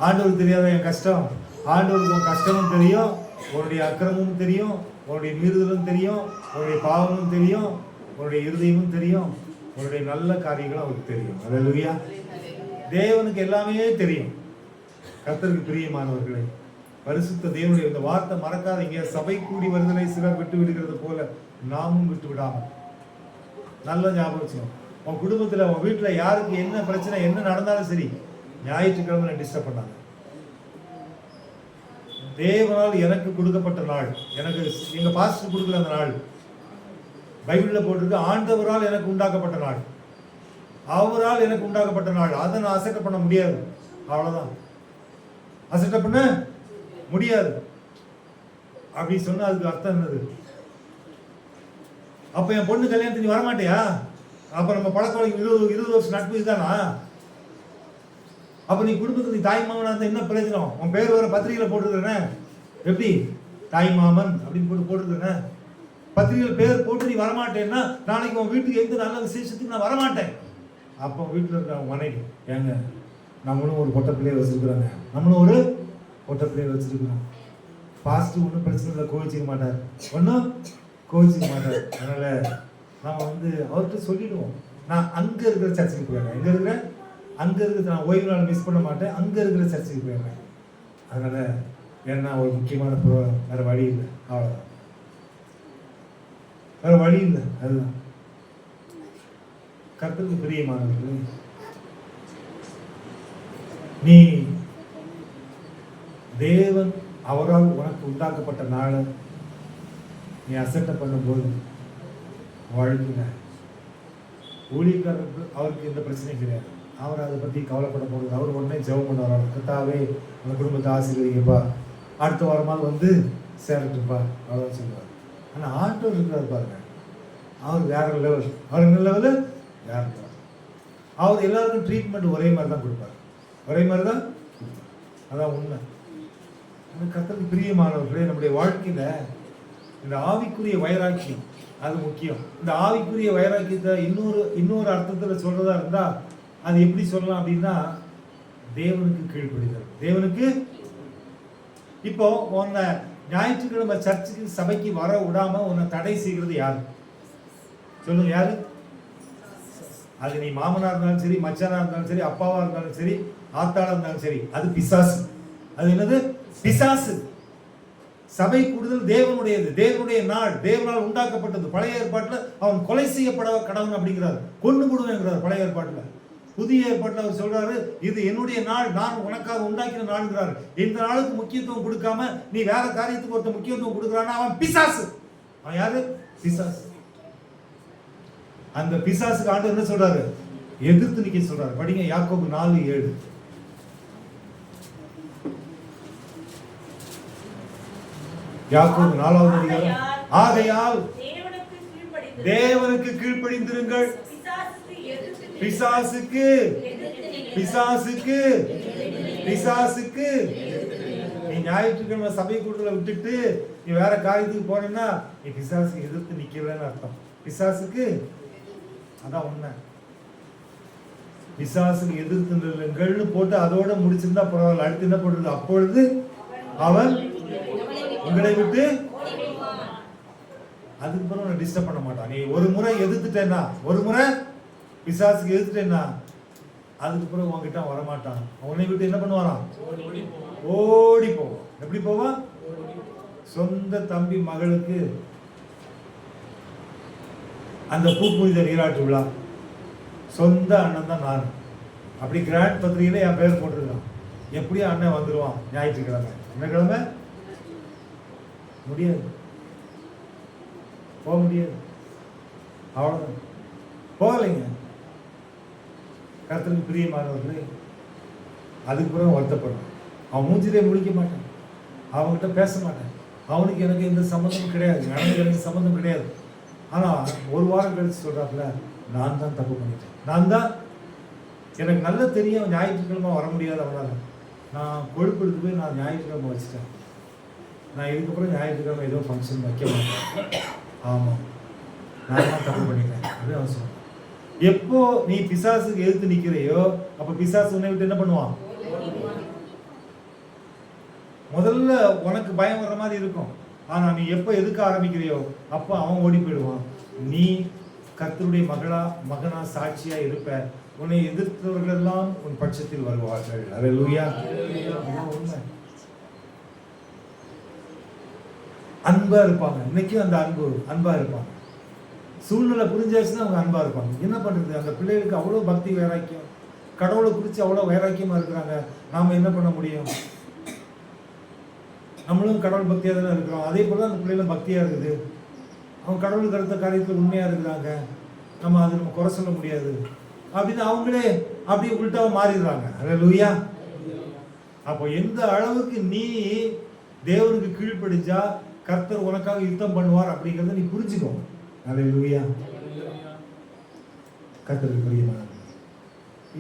ஆண்டவருக்கு தெரியாதா என் கஷ்டம்? ஆண்டவருக்கு உன் கஷ்டமும் தெரியும், உன்னுடைய அக்கிரமும் தெரியும், உன்னுடைய மீறுதலும் தெரியும், உன்னுடைய பாவமும் தெரியும், உன்னுடைய இருதயமும் தெரியும், உன்னுடைய நல்ல காரியங்களும் அவருக்கு தெரியும். அல்லேலூயா. தேவனுக்கு எல்லாமே தெரியும். கர்த்தருக்கு பிரியமானவர்களே, பரிசுத்த தேவனுடைய இந்த வார்த்தை மறக்காதீங்க. சபை கூடி வருதலை சிலர் விட்டு விடுகிறது போல நாமும் விட்டு விடாமல். நல்ல ஞாபகம் வச்சுக்கணும். உன் குடும்பத்தில், உன் வீட்டில் யாருக்கு என்ன பிரச்சனை, என்ன நடந்தாலும் சரி, ஞாயிற்றுக்கிழமை டிஸ்டர்ப் பண்ணாங்க. தேவனால் எனக்கு கொடுக்கப்பட்ட நாள், எனக்கு எங்க பாஸ்டர் கொடுக்கல அந்த நாள். பைபிளில் போட்டிருக்கு, ஆண்டவரால் எனக்கு உண்டாக்கப்பட்ட நாள், அவரால் எனக்கு உண்டாக்கப்பட்ட நாள். அதை நான் அசட்டை பண்ண முடியாது. அவ்வளவுதான், அசட்டை பண்ண முடியாது. அப்படி சொன்னா அதுக்கு அர்த்தம் என்னது? அப்ப என் பொண்ணு கல்யாணத்துக்கு வரமாட்டியா? அப்ப நம்ம பழக்க வழக்கம் 20 வருஷம் நட்பு இதுதானா? அப்ப நீ குடும்பத்துக்கு நீ தாய் மாமனா இருந்தா என்ன பிரயோஜனம்? உன் பேர் வர பத்திரிகையில போட்டுருக்கிறேன், எப்படி தாய் மாமன் அப்படின்னு போட்டுருக்கிறேன். பத்திரிகையில் பேர் போட்டு நீ வரமாட்டேன்னா நாளைக்கு உன் வீட்டுக்கு எந்த நல்ல விசேஷத்துக்கு நான் வரமாட்டேன். அப்போ வீட்டில் இருக்கிற மனைவி, ஏங்க நம்மளும் ஒரு பொட்ட பிள்ளையை வச்சிருக்கிறாங்க, நம்மளும் ஒரு பொட்ட பிள்ளையை வச்சிருக்கிறோம். பாஸ்ட் ஒன்றும் பிரச்சனை இல்லை, கோவிச்சிக்க மாட்டார், ஒன்றும் கோவிச்சிக்க மாட்டார். அதனால நம்ம அவர்கிட்ட சொல்லிடுவோம், நான் அங்கே இருக்கிற சர்ச்சுக்கு போயிடுறேன். எங்கே இருக்கிறேன்? அங்கே இருக்கிற நான் ஓய்வு நாள் மிஸ் பண்ண மாட்டேன், அங்கே இருக்கிற சர்ச்சுக்கு போயிடுறேன். அதனால் ஏன்னா ஒரு முக்கியமான ப்ரோக்ராம், வேறு வழி இல்லை, அவ்வளோதான், வேறு வழி இல்லை. அதுதான் கர்த்தருக்கு பிரியமானவர்கள். நீ தேவன் அவரால் உனக்கு உண்டாக்கப்பட்ட நாளை நீ அசட்டை பண்ணும்போது வாழ்க்கையில ஊழியக்காரருக்கு அவருக்கு எந்த பிரச்சனையும் கிடையாது. அவர் அதை பற்றி கவலைப்பட போகிறது. அவர் உடனே ஜெபம் பண்ணுவார், கர்த்தாவே அந்த குடும்பத்தை ஆசீர்வதிங்கப்பா, அடுத்த வாரமாக வந்து சேரட்டுப்பா, அவ்வளோதான் சொல்லுவார். ஆனால் ஆண்டவர் இருக்கிறார் பாருங்க, அவர் வேற லெவல். அவர் என்ன லெவலு? வேற லெவல். அவர் எல்லாருக்கும் ட்ரீட்மெண்ட் ஒரே மாதிரி தான் கொடுப்பார், ஒரே மாதிரி தான் கொடுப்பார். அதான் உண்மை. கர்த்தருக்கு பிரியமானவர்களே, நம்முடைய வாழ்க்கையில இந்த ஆவிக்குரிய வைராக்கியம் அது முக்கியம். இந்த ஆவிக்குரிய வைராக்கியத்தை இன்னொரு அர்த்தத்தில் சொல்றதா இருந்தா அது எப்படி சொல்லலாம் அப்படின்னா, தேவனுக்கு கீழ்ப்படிதல். தேவனுக்கு இப்போ உன்னை ஞாயிற்றுக்கிழமை சர்ச்சுக்கு சபைக்கு வர விடாம உன்னை தடை செய்கிறது யாரு? சொல்லுங்க, யாரு? அது நீ மாமனா இருந்தாலும் சரி, மச்சானா இருந்தாலும் சரி, அப்பாவா இருந்தாலும் சரி, ஆத்தாளா இருந்தாலும் சரி, அது பிசாசு. அது என்னது? பிசாசு. சபை கூடுதல் தேவனுடையது, தேவனுடைய நாள், தேவனால் உண்டாக்கப்பட்டது. பழைய ஏற்பாட்டில் அவன் கொலை செய்யப்பட கடவுள் அப்படிங்கிறார், கொண்டு போடுவேங்கிறார் பழைய ஏற்பாட்டில். புதிய ஏற்பாட்டில் அவர் சொல்றாரு, இது என்னுடைய நாள், நான் உனக்காக உண்டாக்கின நாள்ங்கிறார். இந்த நாளுக்கு முக்கியத்துவம் கொடுக்காம நீ வேற காரியத்துக்கு ஒருத்த முக்கியத்துவம் கொடுக்குறான்னா அவன் பிசாசு. அவன் யாரு? பிசாசு. அந்த பிசாசுக்கு ஆண்டவர் என்ன சொல்றாரு? எதிர்த்து நிக்க சொல்றாரு. படிங்க யாக்கோபு 4:7. யாக்கோபு 4வது அதிகாரம். ஆகையால் தேவனுக்கு கீழ்ப்படிந்திருங்கள், பிசாசுக்கு பிசாசுக்கு பிசாசுக்கு. நீ ஞாயிற்றுக்கிழமை சபை கூட்டத்தில் விட்டுட்டு நீ வேற காரியத்துக்கு போனேன்னா நீ பிசாசுக்கு எதிர்த்து நிக்கலன்னு அர்த்தம். பிசாசுக்கு அதான் உண்மை. பிசாசுக்கு எதிர்த்து நில்லுங்கள்னு போட்டு அதோட முடிச்சிருந்தா பரவாயில்ல. அடுத்து என்ன பண்றது? அப்பொழுது அவன் உங்களை விட்டு அதுக்கு பிறகு உன்னை டிஸ்டர்ப் பண்ண மாட்டான். நீ ஒரு முறை எதிர்த்துட்டேன்னா, ஒரு முறை பிசாசுக்கு எதிர்த்துட்டேன்னா அதுக்கு பிறகு உன்கிட்ட வரமாட்டான். உன்னை விட்டு என்ன பண்ணுவாராம்? ஓடி போவான். எப்படி போவான்? சொந்த தம்பி மகளுக்கு அந்த பூப்புனித நீராட்டு விழா, சொந்த அண்ணன் தான் நான். அப்படி கிராண்ட் பத்திரிகையில என் பேர் போட்டிருக்கான். எப்படியும் அண்ணன் வந்துடுவான் ஞாயிற்றுக்கிழமை. என்ன கிழமை? முடியாது, போக முடியாது. அவ்வளோதான், போகலைங்க. கர்த்தருக்கு பிரியமானவர்களே, அதுக்கு பிறகு வருத்தப்படுறான். அவன் மூஞ்சிலே முடிக்க மாட்டான், அவங்ககிட்ட பேச மாட்டேன், அவனுக்கு எனக்கு எந்த சம்மந்தமும் கிடையாது, எனக்கு சம்மந்தம் கிடையாது. ஆனால் ஒரு வாரம் கழிச்சு சொல்றாப்புல, நான் தான் தப்பு பண்ணிட்டேன், நான் தான், எனக்கு நல்லா தெரியும் ஞாயிற்றுக்கிழமை வர முடியாது அவனால. நான் கொழுப்பு எடுத்து போய் நான் ஞாயிற்றுக்கிழமை வச்சுட்டேன். நான் இதுக்கப்புறம் ஞாயிற்றுக்கிழமை ஏதோ ஃபங்க்ஷன் வைக்க மாட்டேன். ஆமாம், நான் தான் தப்பு பண்ணிட்டேன் அப்படின்னு அவன் சொன்னான். எப்போ நீ பிசாசுக்கு எதிர்த்து நிற்கிறையோ அப்போ பிசாசு உன்னை விட்டு என்ன பண்ணுவான்? முதல்ல உனக்கு பயம் வர்ற மாதிரி இருக்கும். ஆனால் நீ எப்போ எதுக்க ஆரம்பிக்கிறையோ அப்போ அவன் ஓடி போயிடுவான். நீ கர்த்தருடைய மகனா சாட்சியா இருப்ப. உன்னை எதிர்த்தவர்கள் எல்லாம் உன் பட்சத்தில் வருவார்கள். அல்லேலூயா. உண்மை. அன்பா இருப்பாங்க. இன்னைக்கும் அந்த அன்பா இருப்பாங்க. சூழ்நிலை புரிஞ்சாச்சுன்னா அவங்க அன்பா இருப்பாங்க. என்ன பண்றது? அந்த பிள்ளைகளுக்கு அவ்வளோ பக்தி வைராக்கியம், கடவுளை குறித்து அவ்வளோ வைராக்கியமா இருக்கிறாங்க. நாம என்ன பண்ண முடியும்? நம்மளும் கடவுள் பக்தியாக தானே இருக்கிறோம். அதே போல அந்த பிள்ளைகளும் பக்தியா இருக்குது. அவங்க கடவுளுக்கு அடுத்த காரியத்தில் உண்மையா இருக்கிறாங்க. நம்ம குறை சொல்ல முடியாது அப்படின்னு அவங்களே அப்படியே உள்டாவ மாறிடுறாங்க. அல்லேலூயா. அப்போ எந்த அளவுக்கு நீ தேவனுக்கு கீழ்ப்படிஞ்சா கர்த்தர் உனக்காக யுத்தம் பண்ணுவார் அப்படிங்கிறத நீ புரிஞ்சுக்கோ. அல்லேலூயா. கர்த்தருக்கு பிரியமானது.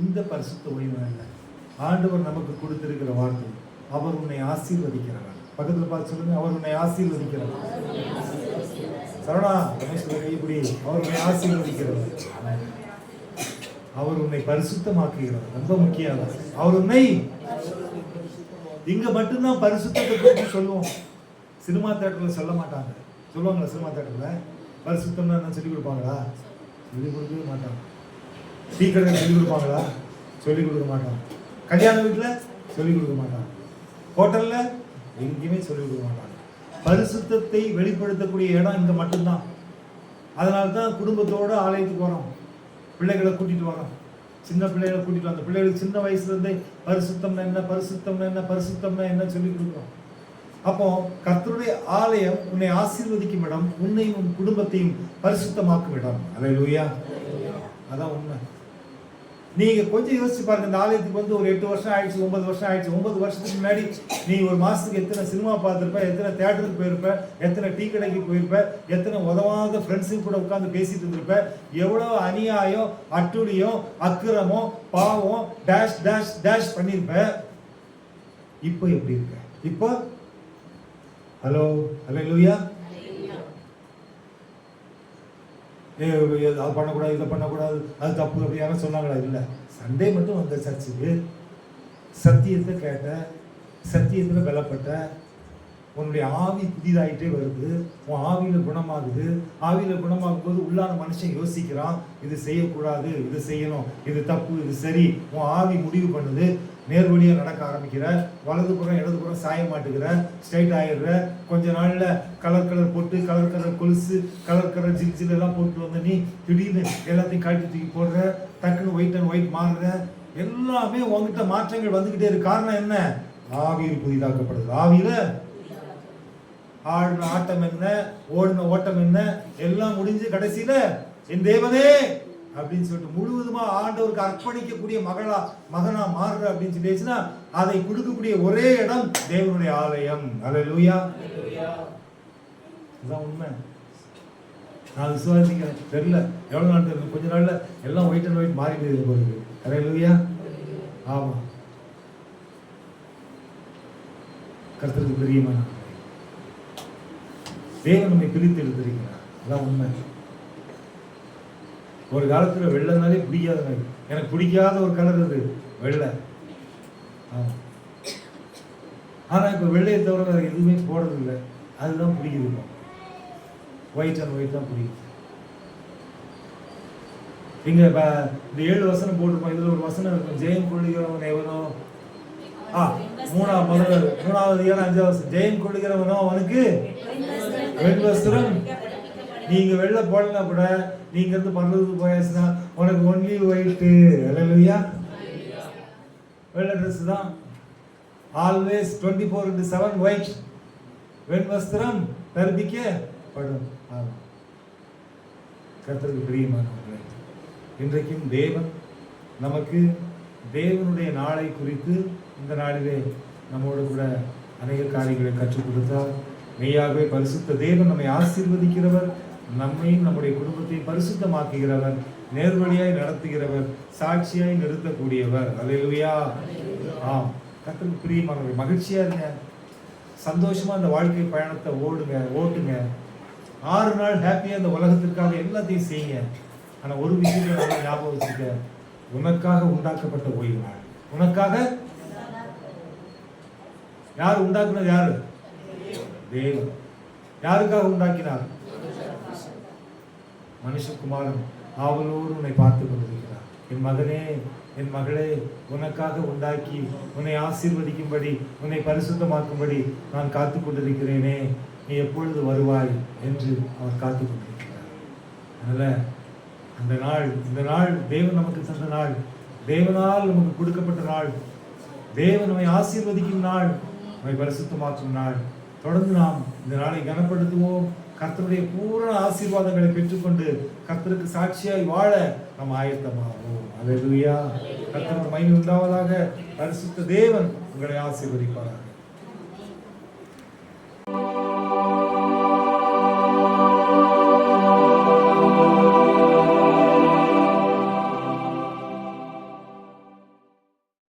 இந்த பரிசுத்த ஓய்வு நாள்ல ஆண்டவர் நமக்கு கொடுத்திருக்கிற வார்த்தை, அவர் உன்னை ஆசீர்வதிக்கிறவர். பக்கத்துல பார்த்து சொல்லுங்க, அவர் உன்னை ஆசீர்வதிக்கிறவர். சரவணா ரமேஷ் கைப்பிடி, அவர் உன்னை ஆசீர்வதிக்கிறவர். அவர் உன்னை பரிசுத்தமாக்குகிறவர். ரொம்ப முக்கியம். அவர் உன்னை, இங்க மட்டும்தான் பரிசுத்தத்தை பற்றி சொல்லுவோம். சினிமா தேட்டர்ல சொல்ல மாட்டாங்க. சொல்லுவாங்களா? சினிமா தேட்டர்ல பரிசுத்தம்னா என்ன சொல்லி கொடுப்பாங்களா? சொல்லி கொடுக்கவே மாட்டாங்க. டீ கடையில் சொல்லி கொடுப்பாங்களா? சொல்லிக் கொடுக்க மாட்டான். கல்யாண வீட்டில் சொல்லிக் கொடுக்க மாட்டான். ஹோட்டல்ல எங்கேயுமே சொல்லிக் கொடுக்க மாட்டாங்க. பரிசுத்தத்தை வெளிப்படுத்தக்கூடிய இடம் இங்க மட்டும்தான். அதனால தான் குடும்பத்தோட ஆலயத்துக்கு வரோம், பிள்ளைகளை கூட்டிட்டு வரோம். சின்ன பிள்ளைகளை கூட்டிட்டு அந்த பிள்ளைகளுக்கு சின்ன வயசுல இருந்தே பரிசுத்தம்னா என்ன, பரிசுத்தம்னா என்ன, பரிசுத்தம்னா என்ன சொல்லி கொடுக்குறோம். அப்போ கர்த்தருடைய ஆலயம் உன்னை ஆசீர்வதிக்கும் இடம், உன்னையும் உன் குடும்பத்தையும் பரிசுத்தமாக்கும் இடம். அல்லேலூயா. அதான் உண்மை. நீங்க கொஞ்சம் யோசிச்சு பாருங்க. இந்த ஆலயத்துக்கு வந்து ஒரு 8 வருஷம் ஆயிடுச்சு, 9 வருஷம் ஆயிடுச்சு. 9 வருஷத்துக்கு முன்னாடி நீ ஒரு மாசத்துக்கு எத்தனை சினிமா பார்த்துருப்ப, எத்தனை தியேட்டருக்கு போயிருப்ப, எத்தனை டீ கடைக்கு போயிருப்ப, எத்தனை உதவாத ஃப்ரெண்ட்ஸுக்கு கூட உட்காந்து பேசிட்டு இருந்திருப்ப. எவ்வளவு அநியாயம், அட்டுழியம், அக்கிரமம், பாவம், டேஷ் டேஷ் டேஷ் பண்ணிருப்ப. இப்போ எப்படி இருக்க? இப்போ ஹலோ அல்லேலூயா. அது பண்ணக்கூடாது, இதை பண்ணக்கூடாது, அது தப்பு அப்படி யாரும் சொன்னாங்களா? இல்லை. சண்டே மட்டும் வந்த சர்ச்சுக்கு சத்தியத்தை கேட்ட, சத்தியத்தில் பலப்பட்ட, உன்னுடைய ஆவி புதிதாயிட்டே வருது, உன் ஆவியில் குணமாகுது. ஆவியில் குணமாகும் போது உள்ளான மனுஷன் யோசிக்கிறான், இது செய்யக்கூடாது, இது செய்யணும், இது தப்பு, இது சரி. உன் ஆவி முடிவு பண்ணுது. நேர்வழியாக நடக்க ஆரம்பிக்கிற, வலதுபுறம் இடதுபுறம் சாய மாட்டுக்கிற, ஸ்ட்ரைட் ஆகிடுற. கொஞ்ச நாளில் கலர் கலர் போட்டு, கலர் கலர் கொலுசு, கலர் கலர் ஜில் ஜில் எல்லாம் போட்டு வந்து நீ திடீர்னு எல்லாத்தையும் காட்டி தூக்கி போடுற, டக்குன்னு ஒயிட் அண்ட் ஒயிட் மாறுற. எல்லாமே உங்ககிட்ட மாற்றங்கள் வந்துக்கிட்டே இருக்கு. காரணம் என்ன? ஆவியில் புதிதாக்கப்படுது. ஆவியில ஆடின ஆட்டம் என்ன, ஓடின ஓட்டம் என்ன, எல்லாம் முடிஞ்சு கடைசியில என் தேவனே அப்படின்னு சொல்லிட்டு முழுவதுமா ஆண்டவருக்கு அர்ப்பணிக்கக்கூடிய மகனா மாறுற அப்படின்னு சொல்லிச்சுன்னா, அதை கொடுக்கக்கூடிய ஒரே இடம் தேவனுடைய ஆலயம். அல்லேலூயா. இதுதான் உண்மை. நான் விசுவாசிக்கிறேன். தெரியல எவ்வளவு நாள் தெரியும், கொஞ்ச நாள்ல எல்லாம் ஒயிட் அண்ட் ஒயிட் மாறிட்டு போகுது. அல்லேலூயா. ஆமா, கர்த்தருக்கு பிரியமான தேவன் நம்மை பிரித்து எடுத்திருக்கிறார். அதான் உண்மை. ஒரு காலத்துல வெள்ளைனாலே பிடிக்காத, எனக்கு பிடிக்காத ஒரு கலர் அது வெள்ளை. ஆனா இப்ப வெள்ளையை தவிர வேற எதுவுமே போடுறது இல்லை. அதுதான் பிடிக்குது. ஒயிட் அண்ட் ஒயிட் தான் பிடிக்குது. இங்க இந்த 7 வசனம் போட்டிருப்போம். இதுல ஒரு வசனம் இருக்கும், ஜெயம் கொள்ளுகிறவன் எவனோ. மூணாவது 5வது வசனம், ஜெயம் கொள்ளுகிறவனோ அவனுக்கு வெண்வஸ்திரம். நீங்க வெள்ளை போடலன்னா கூட, நீங்க இருந்து பண்றது போயாச்சுன்னா உனக்கு ஒன்லி ஒயிட். அல்லேலூயா. வெள்ளை ட்ரெஸ் தான். Always 24/7 white. வெண்வஸ்திரம் தரிப்பிக்கப்படும். கர்த்தருக்கு பிரியமானவர்களே, இன்றைக்கும் தேவன் நமக்கு தேவனுடைய நாளை குறித்து இந்த நாளிலே நம்மோடு கூட அநேக காரியங்களை கற்றுக் கொடுத்தார். மெய்யாகவே பரிசுத்த தேவன் நம்மை ஆசீர்வதிக்கிறவர், நம்மையும் நம்முடைய குடும்பத்தையும் பரிசுத்தமாக்குகிறவர், நேர்வழியாய் நடத்துகிறவர், சாட்சியாய் நிறுத்தக்கூடியவர். அல்லேலூயா. ஆம், கர்த்தருக்கு பிரியமானவர்களே, மகிழ்ச்சியா இருங்க, சந்தோஷமா அந்த வாழ்க்கை பயணத்தை ஓட்டுங்க. 6 நாள் ஹாப்பியா இந்த உலகத்திற்காக எல்லாத்தையும் செய்யுங்க. ஆனா ஒரு விஷயத்தை நல்லா ஞாபகம் வச்சுக்க, உனக்காக உண்டாக்கப்பட்ட ஓய்வு நாள். உனக்காக யார் உண்டாக்குனது? யாரு? தேவன். யாருக்காக உண்டாக்கினார்? மனுஷகுமாரன் ஆவலோடு உன்னை பார்த்து கொண்டிருக்கிறார். என் மகனே, என் மகளே, உனக்காக உண்டாக்கி உன்னை ஆசீர்வதிக்கும்படி, உன்னை பரிசுத்தமாக்கும்படி நான் காத்து கொண்டிருக்கிறேனே, நீ எப்பொழுது வருவாய் என்று அவர் காத்து கொண்டிருக்கிறார். அதனால இந்த நாள் தேவன் நமக்கு தந்த நாள், தேவனால் நமக்கு கொடுக்கப்பட்ட நாள், தேவன் நம்மை ஆசீர்வதிக்கும் நாள், நம்மை பரிசுத்தமாக்கும் நாள். தொடர்ந்து நாம் இந்த நாளை கனப்படுத்துவோம். கர்த்தருடைய பூரண ஆசீர்வாதங்களை பெற்றுக்கொண்டு கர்த்தருக்கு சாட்சியாய் வாழ நாம் ஆயத்தமாவோம். அல்லேலூயா. கர்த்தருக்கு மகிமை உண்டாவதாக. பரிசுத்த தேவன் உங்களை ஆசீர்வதிப்பார்.